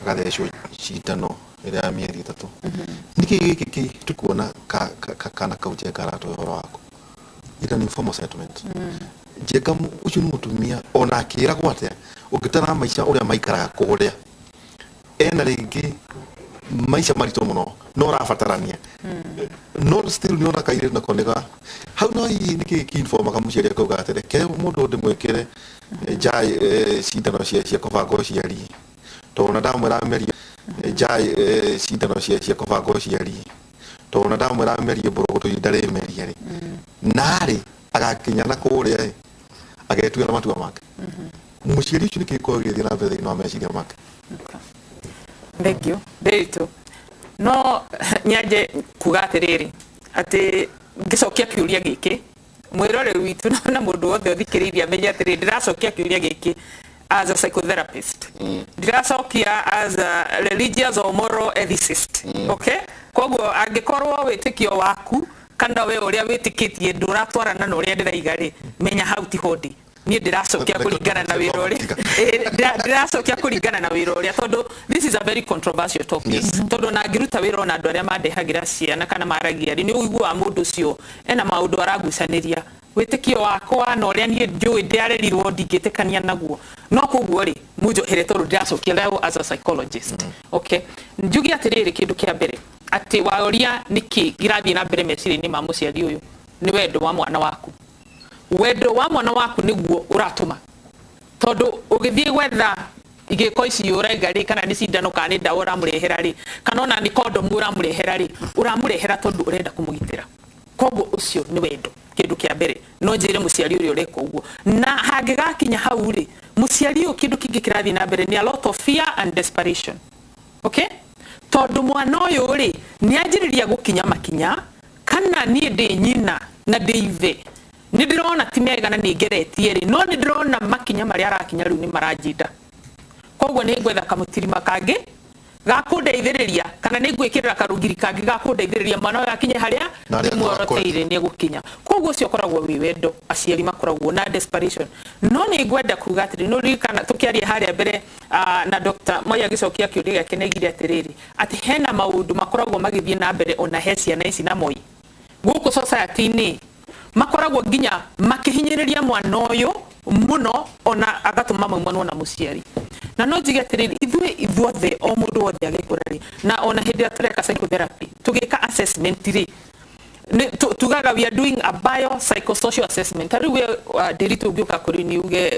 gade sho chitano ira mieri 3 niki tukuona kana kauje karato yoro wako ira ni formal settlement jega ucu mutumia ona akira gwate ukitara maisha uria maikara kuria ena ringi maisha marito muno no rabatarania no still ni ona kaire na konega how no ni ki informa ka muciari akauga atere ke mundu ndi mwekere jai cindano cia kũbanga ũciari to na ndamwĩra merie jai cindano cia kũbanga ũciari to na ndamwĩra merie mbũrũgũtũ ndarĩ merie rĩ narĩ agakinya na kũrĩa agetuĩra matua make muciari ũcio nĩ kĩko gĩthiĩ na mbere thĩinĩ wa meciria make. Thank you. Ndĩritũ no nyaje kuga atĩrĩrĩ atĩ ngĩcokia kĩũria gĩkĩ mwĩrore witũ na mũndũ wothe ũthikĩrĩirie amenye atĩrĩrĩ ndĩracokia kĩũria gĩkĩ as a psychotherapist ndĩracokia as a religious or moral ethicist okay koguo angĩkorwo wĩtĩkio waku kana we ũrĩa wĩtĩkĩtie ndũratwarana na ũrĩa ndĩraiga rĩ menya hau ti hodi niĩ ndĩracokia kũringana na wĩra ũrĩa ndĩracokia kũringana na wĩra ũrĩa tondũ this is a very controversial topic tondũ na ngĩruta wĩra ona andũ arĩa mandehagĩra ciana kana maragia nĩ ũiguaga mũndũ ũcio ena maũndũ aragucanĩria wĩtĩkio wakwa na ũrĩa niĩ njũĩ ndĩarerirwo ndingĩtĩkania naguo no koguo rĩ mũnjohere tondũ ndĩracokia leo as a psychologist okay njuge atĩrĩrĩ kĩndũ kĩa mbere atĩ waũria nĩkĩ gĩrathiĩ na mbere meciria-inĩ ma mũciari ũyũ nĩ wendo wa mwana waku wendo wa mwana waku nĩguo ũratũma tondũ ũgĩthiĩ gwetha igĩko ici ũraiga rĩ kana nĩ cindano kana nĩ ndawa ũramũrehera rĩ kana ona nĩ kondomu ũramũrehera rĩ ũramũrehera tondũ ũrenda kũmũgitĩra koguo ũcio nĩ wendo kĩndũ kĩa mbere no njĩre mũciari ũrĩa ũreka ũguo na hangĩgakinya hau rĩ mũciari ũyũ kĩndũ kĩngĩ kĩrathiĩ na mbere nĩ a lot of fear and desperation okay tondũ mwana ũyũ rĩ nĩ anjĩrĩria gũkinya makinya kana niĩ ndĩ nyina na ndĩ ithe nĩ ndĩrona ti mega na nĩ ngeretie rĩ no nĩ ndĩrona makinya marĩa arakinya rĩu nĩ maranjinda koguo nĩ ngwetha kamũtirima kangĩ gakũndeithĩrĩria kana nĩ ngwĩkĩrĩra karũgiri kangĩ gakũndeithĩrĩria mwana ũyũ akinye harĩa muoroteire nĩ gũkinya koguo ũcio ũkoragwo wĩ wendo aciari makoragwo na desperation no nĩ ngwenda kuga atĩrĩ no ririkana tũkĩaria harĩa mbere na Dr. Moi agĩcokia kĩũria gĩake nĩaugire atĩrĩrĩ atĩ hena maũndũ makoragwo magĩthiĩ na mbere ona he ciana ici na Moi gũkũ society-inĩ makoragwo nginya makĩhinyĩrĩria mwana ũyũ muno ona agatũma maumanwo na mũciari na no njige atĩrĩrĩ ithuothe o mũndũ wothe agĩkũra rĩ na ona hĩndĩ ĩrĩa tũreka psychotherapy tũgĩka assessment rĩ tugaga we are doing a biopsychosocial assessment rĩu we ndĩritũ ũngĩũka kũrĩ ni uge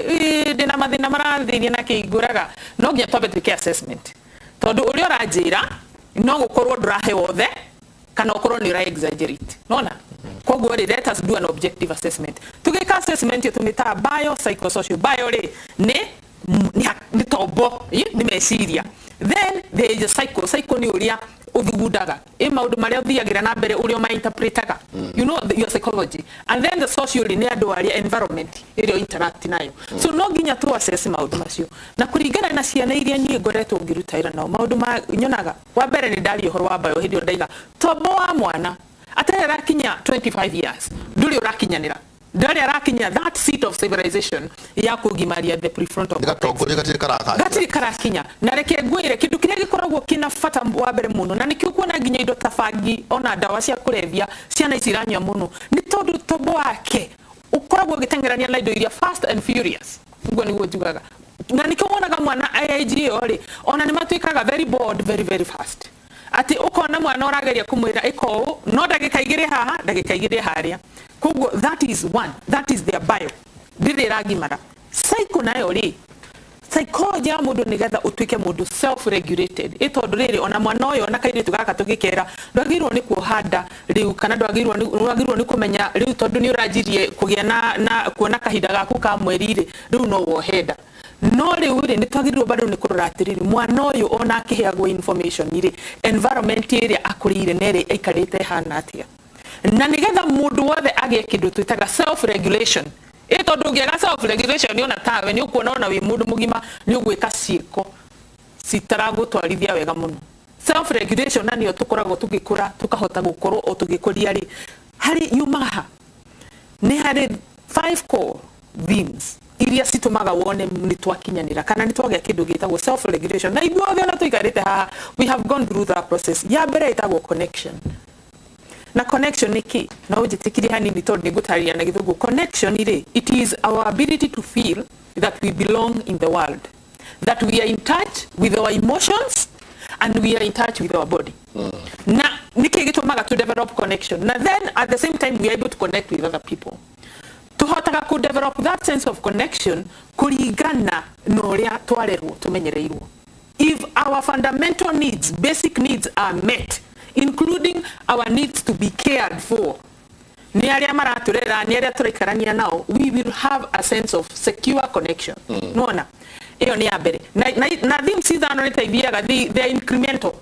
ndĩna mathĩna marathĩnia na kĩngũraga no nginya twambe twĩke assessment tondũ ũrĩa ũranjĩra no gũkorwo ndũrahe wothe kana ũkorwo nĩ ũra exaggerate nona koguo rĩ let us do an objective assessment tũgĩka assessment yo tũmĩtaga biopsychosocial bio rĩ nĩ tombo nĩ meciria then there is a psycho nĩ ũrĩa ũthugundaga maũndũ marĩa ũthiagĩra na mbere ũrĩa ũmainterpretaga you know your psychology and then the social nĩ andũ arĩa environment ĩrĩa interact nayo so no nginya tu assess maũndũ macio na kũringana na ciana iria niĩ ngoretwo ngĩruta wĩra nao maũndũ ma nyonaga wa mbere nĩ ndaria ũhoro wa bio hĩndĩ ĩyo ndaiga tombo wa mwana atari arakinya 25 years ndũrĩ ũrakinyanĩra ndari arakinya that seat of civilization ya kugimaria the prefrontal gatiri karakinya na reke ngwĩre kĩndũ kĩrĩa gĩkoragwo kĩna bata wa mbere mũno na nĩkĩo kuona nginya indo ta bangi ona ndawa cia kũrebia ciana ici iranyua mũno nĩ tondũ tombo wake ũkoragwo ũgĩteng'erania na indo iria fast and furious ũguo nĩguo njugaga na nĩkĩo wonaga mwana AIG rĩ ona nĩ matuĩkaga very bored very very fast ati ukona mwana ũrageria kũmwĩra iko no ndagĩka igĩrĩ haha ndagĩka igĩrĩ harĩa koguo that is their bio ndĩrĩ ragimara psycho nayo rĩ psychology ya mũndũ nĩgetha ũtuĩke mũndũ self regulated ĩtondũ rĩrĩ ona mwana ũyũ ona kairĩtu gaka tũgĩkera ndwagĩrĩirwo nĩ kuohanda rĩu kana ndwagĩrĩirwo nĩ kũmenya rĩu tondũ nĩ ũranjirie kũgĩa na kuona kahinda gaku ka mweri rĩ rĩu no wohenda no rĩu rĩ nĩ twagĩrĩirwo bado nĩ kũrora atĩrĩrĩ mwana ũyũ ona akĩheagwo information rĩ environment ĩrĩa akũrĩire na ĩrĩa aikarĩte hana atĩa na nĩgetha mũndũ wothe agĩe kĩndũ twĩtaga self regulation tondũ ũngĩaga self regulation nĩ ona tawe nĩ ũkuona ona wĩ mũndũ mũgima nĩ ũgwĩka ciĩko citaragũtwarithia wega mũno self regulation na nĩyo tũkoragwo tũgĩkũra tũkahota gũkorwo o tũgĩkũria rĩ harĩ yumaha nĩ harĩ 5 core themes iria citumaga wone nĩ twakinyanĩra kana nĩ twagĩa kĩndũ gĩtagwo self regulation na ithuothe ona tũikarĩte haha we have gone through that process ya mbere ĩtagwo connection na connection nĩ kĩ no ũnjĩtĩkirie hanini tondũ nĩ ngũtarĩria na gĩthũngũ connection rĩ it is our ability to feel that we belong in the world that we are in touch with our emotions and we are in touch with our body. Na niki gitumaga to develop connection. Na then at the same time we are able to connect with other people. Tuhotaga ku develop that sense of connection kuringana no ria twarerwo tumenyereirwo. If our fundamental needs, basic needs are met, including our needs to be cared for, we will have a sense of secure connection. Nona. Iyo ni abere. Na thing si that they are incremental.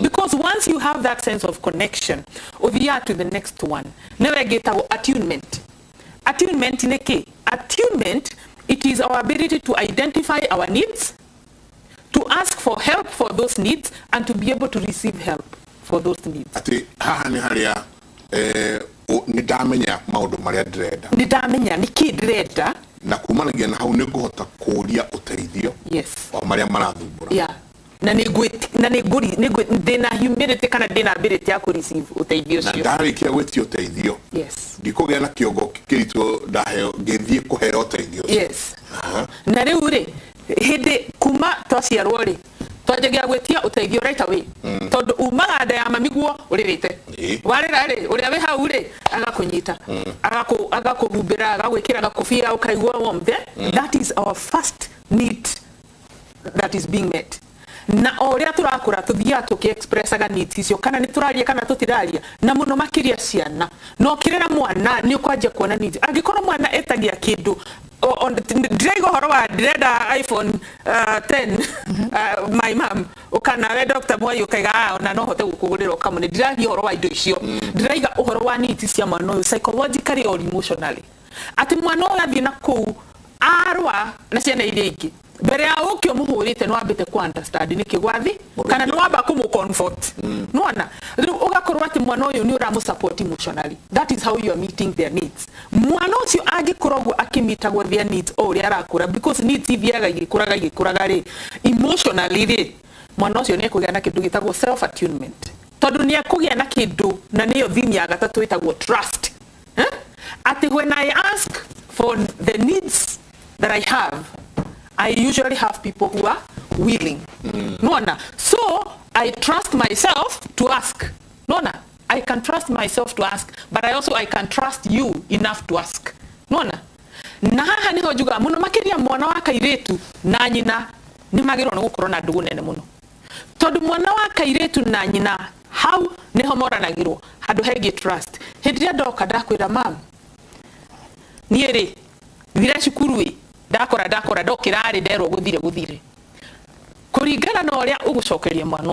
Because once you have that sense of connection, we are to the next one. Never get our attunement. Attunement in a key. Attunement, it is our ability to identify our needs, to ask for help for those needs, and to be able to receive help for those needs. Nidamenya maudu maria direda. Nidamenya niki direda. Na kumanagia na hau niguhota kuria uteithio. Yes. O maria marathumbura. Yeah. Na dena humility kana dena ability ya ku receive uteithio cio. Na ndarikia gwetio uteithio. Yes. Ndikugia na kiongo kirito ndaheo ngithie kuhera uteithio. Yes. Na riu ri hindi kuma twaciarwo ri twajagia gwetia uteithio right away. Tondu umaga nda ya mamiguo uririte. Warira ri uria we hau ri agakunyita. Agakurumbira agagwikira gakofia ukaigua warmth. That is our first need that is being met. Na oria turakura tuthia tukiexpressaga needs icio kana nituraria kana tutiraria na muno makiria ciana no kirera mwana ni ukwaje kuona needs angikora mwana etagia kindu ndrego horo wa direda iPhone 10 my mom ukana we Dr. Moyo kaiga ona no hote gukugurira kamune diragi horo wa indo icio diraiga uhoro wa needs cia mwana psychologically or emotionally ati mwana yathi na ku arwa na ciana iria ingi bere ya ukyo muhurite no abete ku understand ni kigwathi kana no aba ku mu comfort nona ugakorwa ati mwana uyu ni uramu support emotionally. That is how you are meeting their needs. Mwana ucio agikoragwo akimitagwo their needs o ri arakura because needs ithiaga igikuraga ri emotionally ri mwana ucio ni kugia na kindu gitagwo self attunement tondu ni akugia na kindu na niyo thimi ya gatatu itagwo trust. Ati when I ask for the needs that I have, I usually have people who are willing. Nona. So I trust myself to ask. Nona. I can trust myself to ask, but I can trust you enough to ask. Nona. Na haha niho juga muno makiria mwana wa kairetu na nyina ni magiro no gukorwo na ndugu nene muno. Tondu mwana wa kairetu na nyina how niho moranagirwo handu hegi trust. Hindi ndoka ndakwira mam. Niere thira cukuru ndakora ndokirari nderwo guthire kuringana na uria ugucokeria mwana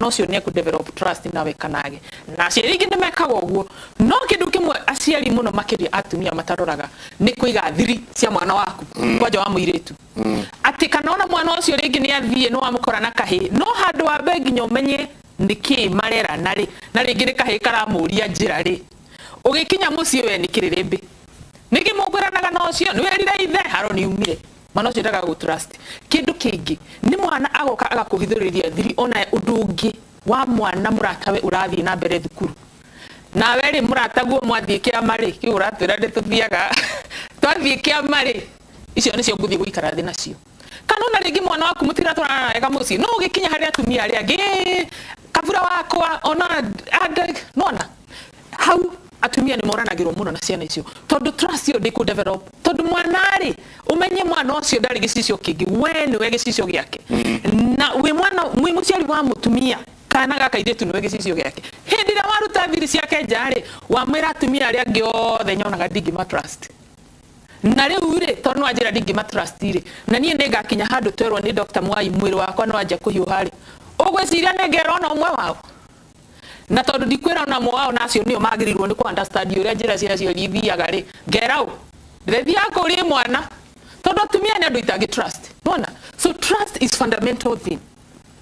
ucio ni ku develop trust nawe kanage na aciari ingi nimekaga uguo no kindu kimwe aciari muno makiria atumia mataroraga ni kuiga thiri cia mwana waku kwanja wa muiretu ati kanona mwana ucio ringi ni athie no amukora na kahi no handu wa begi nyomenye niki marera na ringi ni kahi karamuria njira ri ugikinya mucio we nikiririmbi niki muguranaga no cio ni werire ithe haro ni umire mwana ucio ndaga gu trust kindu kingi ni mwana agoka agakuhithuriria thiri ona udungi wa mwana muratawe urathi na mbere thukuru na weri murataguo mwathie kia mari ki uratwira ndituthiaga twathie kia mari icio nicio nguthie guikara thi nacio kana ona ringi mwana waku mutira twarana ega muci no ugikinya hari atumia ari angi kabura wakwa ona nona how atumia ni moranagirwo muno na ciana icio tondu trust yo ndi ku develop tondu mwanari umenye mwana ucio ndari gicicio kingi we ni we gicicio giake na we mwana mwi muciari wa mutumia kana gakairetu ni we gicicio giake hindi ra waruta thiri ciake njari wa mwira atumia ari angi othe nyonaga ndingi ma trust na riu ri tondu ajira ndingi ma trust ri na nie ngakinya handu twerwo ni Dr. Mwai mwiri wakwa no aje kuhiuhari ugwiciria negera ona umwe wao na tondu ndikwira na mwao nacio nio magirirwo ni ku understand uria njira cia ithiaga ri gerau ndithia kuri mwana tondu tumia ni andu itangi trust nona so trust is fundamental thing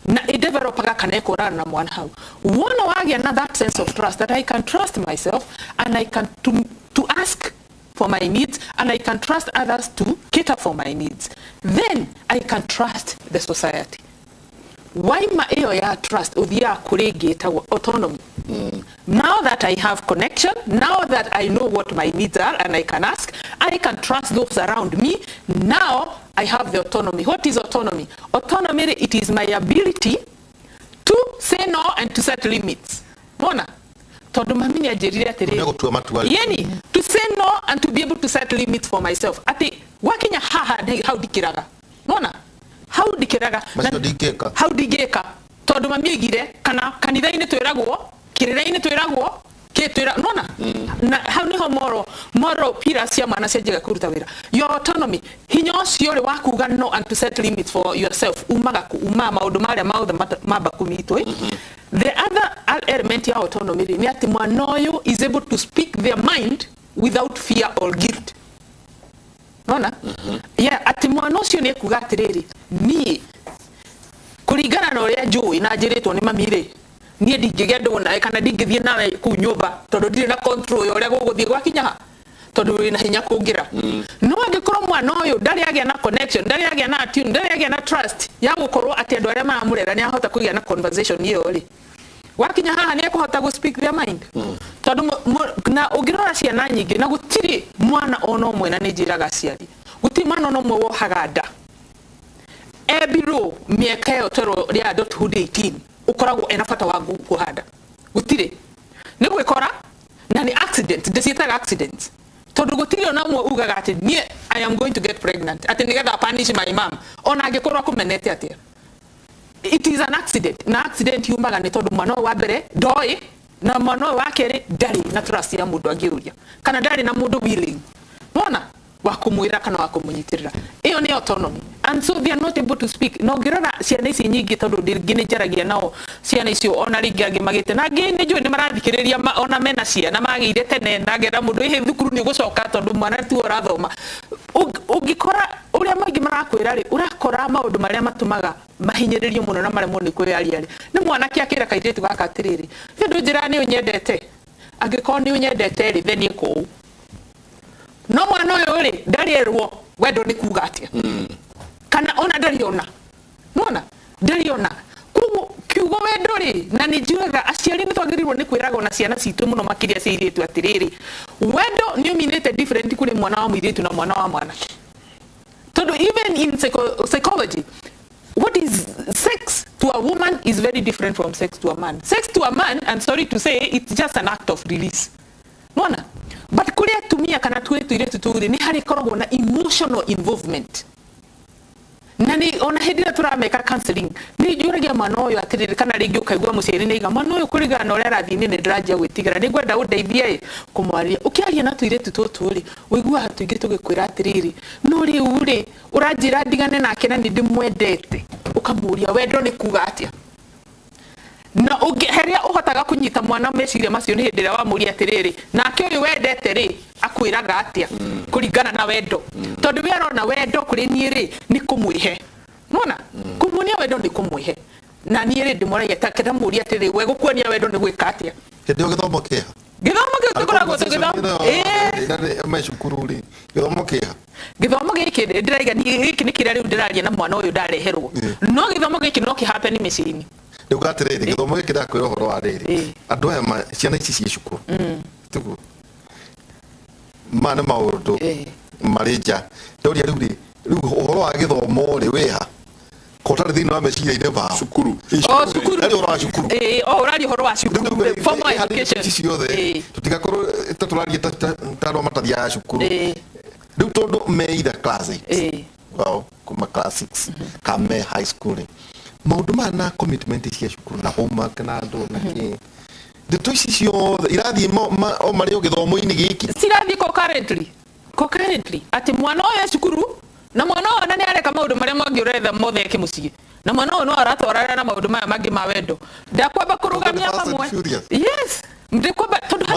na developaga kana kurana na mwana hau wona wagia na that sense of trust that I can trust myself and I can to ask for my needs and I can trust others to cater for my needs, then I can trust the society. Why my ya trust uthia kurigita autonomy. Now that I have connection, now that I know what my needs are and I can ask, I can trust those around me, now I have the autonomy. What is autonomy? Autonomy, it is my ability to say no and to set limits. Mona? Tondu mami ni ajerire atere. Yani, to say no and to be able to set limits for myself. Ati, wakinya how dikiraga. Mona? How dikiraga. How digeka. Tondu mami gire, kanitha ine twiragwo, kirira ine twiragwo, nona na how ni ho moro pira cia mana cia njega kuruta wira. Your autonomy hinya ucio ri wakuga no and to set limits for yourself umaga maundu maria maba kumitwe. The other element ya autonomy ni ati mwana uyu is able to speak their mind without fear or guilt. Nona yeah, ati mwana ucio ni kuga atiriri ni kuringana na uria njui na njiritwo ni mamire nie ndingĩgĩa ndona kana ndingĩthiĩ nawe kuu nyũmba tondũ ndirĩ na control ya ũrĩa gũgũthiĩ gwakinya tondũ wĩ na hinya kũngĩra no angĩkorwo mwana ũyũ ndarĩ agĩa na connection ndarĩ agĩa na attune ndarĩ agĩa na trust ya gũkorwo atĩ andũ arĩa maramũrera nĩ ahota kũgĩa na conversation ĩyo rĩ wakinya haha nĩ ekũhota gũ speak their mind tondũ na ũngĩrora ciana nyingĩ na gũtirĩ mwana ona ũmwe na nĩ njĩraga aciari gũtirĩ mwana ona ũmwe wohaga nda ebiro mĩaka ĩyo twerwo rĩa adulthood 18 ukoragwo ena bata wa kuhanda gutire ni gwikora na ni accident desitaga accident tondu gutire na mwe ugaga ati nie I am going to get pregnant ati nigetha punish my mom ona angikorwa kumenete atia it is an accident na accident yumaga ni tondu mwana wa mbere ndoi na mwana wa keri ndari na trust ya mundu angiruria kana ndari na mundu willing mona wa kumwira kana wa kumunyitirira iyo ni autonomy and so they are not able to speak no girana ciana ici nyingi tondu ndirigine njaragia nao ciana icio ona ringi angi magite na ngi ni njui ni marathikiriria ona mena ciana magire tene na ngera mundu ihe thukuru ni gucoka tondu mwana tu arathoma ungikora uria maingi marakwira ri urakora maundu maria matumaga mahinyiririo muno na maremwo ni kwiaria ri ni mwana kiakira kairitu gaka atiriri ndu njira ni unyendete angikora ni unyendete ri then iko no mwana uyu ri ndarierwo wendo ni kuga atia kana ona ndariona nona ndariona kugu kiugo wendo ri na ni njuga aciari ni twagĩrĩirwo ni kwĩraga na ciana citũ muno makiria cia airĩtu atiriri wendo ni uminite different kuri mwana wa mũirĩtu na mwana wa mwanake tondu even in psychology what is sex to a woman is very different from sex to a man. Sex to a man, I'm sorry to say, it's just an act of release nona but kuria tumia kana twetu ile tuturi ni hari korogwo na emotional involvement nani ona hedira turameka counseling ni juragia mwana uyu atiriri kana ringi ukaigwa muciari ni iga mwana uyu kuriga na uria rathi ni ndiraje gwitigira ni gwenda udeithie kumwaria ukiaria na tuire tuturi uigua hatuingi tugikwira atiriri no ri uri uranjira ndigane nake na ni ndimwendete ukamuria wendo ni kuga atia na heria uhotaga kunyita mwana meciria macio ni hindira wa muria atiriri nake uyu wendete ri akwiraga atia kuringana na wendo tondu we arona wendo kuri nie ri ni kumwihe mona kumunia wendo ni kumwihe na nie ri ndimoragia takeda muria atiri we gukuonia wendo ni gwika atia ndio githomo kia githomo githomo mecukuru ri githomo giki ndiraiga giki ni kiria riu ndiraria na mwana uyu ndareherwo no githomo giki no kihape ni mecirini ndio gatiriri githomo giki ndakwira horo wa riri andu aya ciana ici ci cukuru tugu mana maundu marija ndoria riu uhoro wa githomo ri wiha kotari thini wa meciria ine ba cukuru cukuru ndio horo wa cukuru urari horo wa cukuru formal education ciothe tutigakorwo tuturaria taro matathia ya cukuru riu tondu me either class 8 wow kuma class 6 kame high school maundu mana commitment cia cukuru na homework na ndo na ki ndeto ici ciothe irathi o mari o githomo-ini giki cirathi concurrently ati mwana uyu cukuru na mwana uyu nani areka maundu maria mangi uretha mothe eke mucii na mwana uyu no aratwarana na maundu maya mangi ma wendo ndakwamba kurugamia mamwe yes ndikwamba tondu they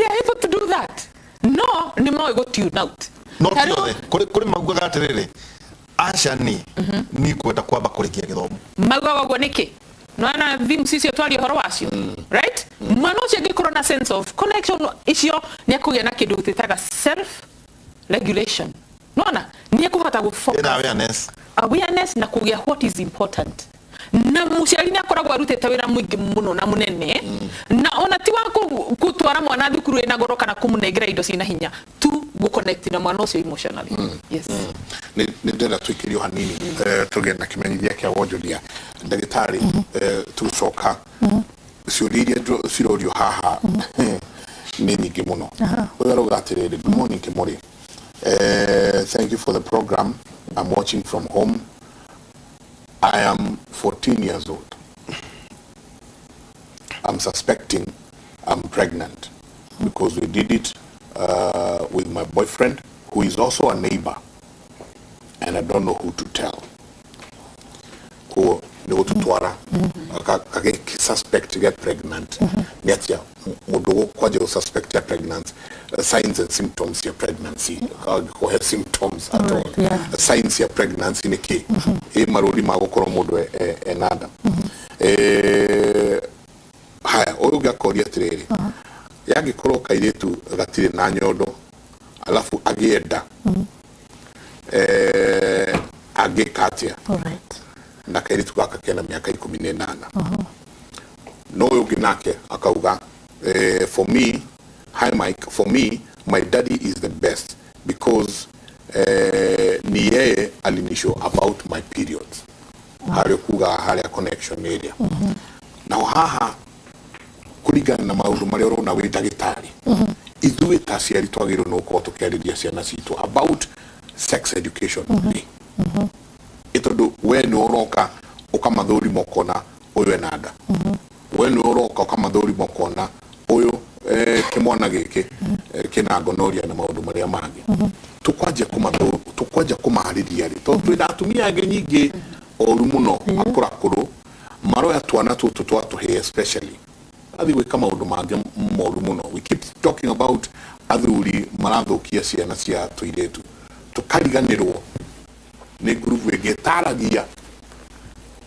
are able to do that no ni moyo go tune out no tiothe kuri maguaga atiriri aca ni kwenda kwamba kurikia githomo maguaga guo niki nona thimu cicio twari horo wacio right mwana ucio ngikorwo na sense of connection icio ni akugia na kindu titaga self regulation nona ni akuhota gu focus awareness na kugia what is important na muciari ni akoragwo arutete wira mwingi muno na munene na ona ti wa gutwara mwana thukuru ina goro kana kumunengera indo cina hinya tu guko connect na mwana ucio emotionally. Yes. Ni ndenda twikirio hanini tugenda kimenyithia kia wonjoria ndagitari tucoka ciuria cirorio haha ni nyingi muno uyu arogatiriri. Good morning Kimuri. Thank you for the program. I'm watching from home. I am 14 years old. I'm suspecting I'm pregnant because we did it with my boyfriend, who is also a neighbor, and I don't know who to tell. Who no to twara? I suspect to get pregnant. Yet yeah, mudo kwaje suspect you're pregnant. Signs and symptoms your pregnancy. Go have symptoms at all. Signs your pregnancy in ke. E maruri magokoro mudo enada. Haya oyo gakoria tiriri. Yagi koro kairetu gatire na nyodo. Alafu agenda. Agekatia. Alright. Na kairetu gaka kena miaka 18. No yogi nake akauga for me, hi Mike, for me my daddy is the best because ni yeye alinisho about my periods. Hari kuga hari connection area. Now haha kurigana na maundu maria urona wi ndagitari. Ithuĩ ta aciari twagĩrĩirwo no gũkorwo tũkĩarĩria ciana citũ about sex education. Ĩtondũ we nĩ ũroka ũkamathũrima ũkona ũyũ ena nda. We nĩ ũroka ũkamathũrima ũkona ũyũ kĩmwana gĩkĩ kĩna gonorrhea na maũndũ marĩa mangĩ. Tũkwanjia kũmaharĩria rĩ tondũ twĩna atumia angĩ nyingĩ oru mũno akũrakũrũ maroya twana tũtũ twatũhĩ especially. We keep talking about athuri marathukia ciana cia tuiretu tukariganirwo ni group wegetaragia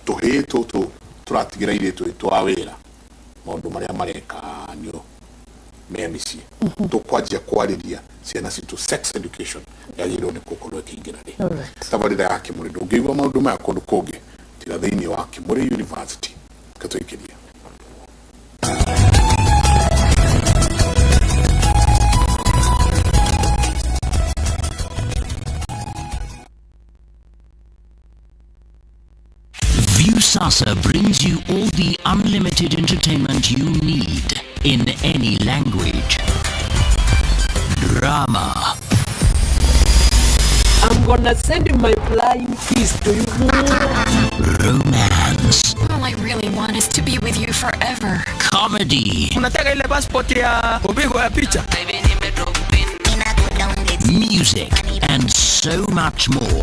tuhe tutu turatigira iretu twawira maundu maria marekanio memisi tukwanjia kwariria ciana citu sex education yagirwo ni kukorwo kingira ri tabarira ya Kimuri ndungigwa maundu maya kundu kungi tira thiini wa Kimuri University katwikiria. Viusasa brings you all the unlimited entertainment you need in any language. Drama. I'm gonna send my flying kiss to you. Romance. All I really want is to be with you forever. Comedy. Unataka ile passport ya kupigwa picha. Music and so much more.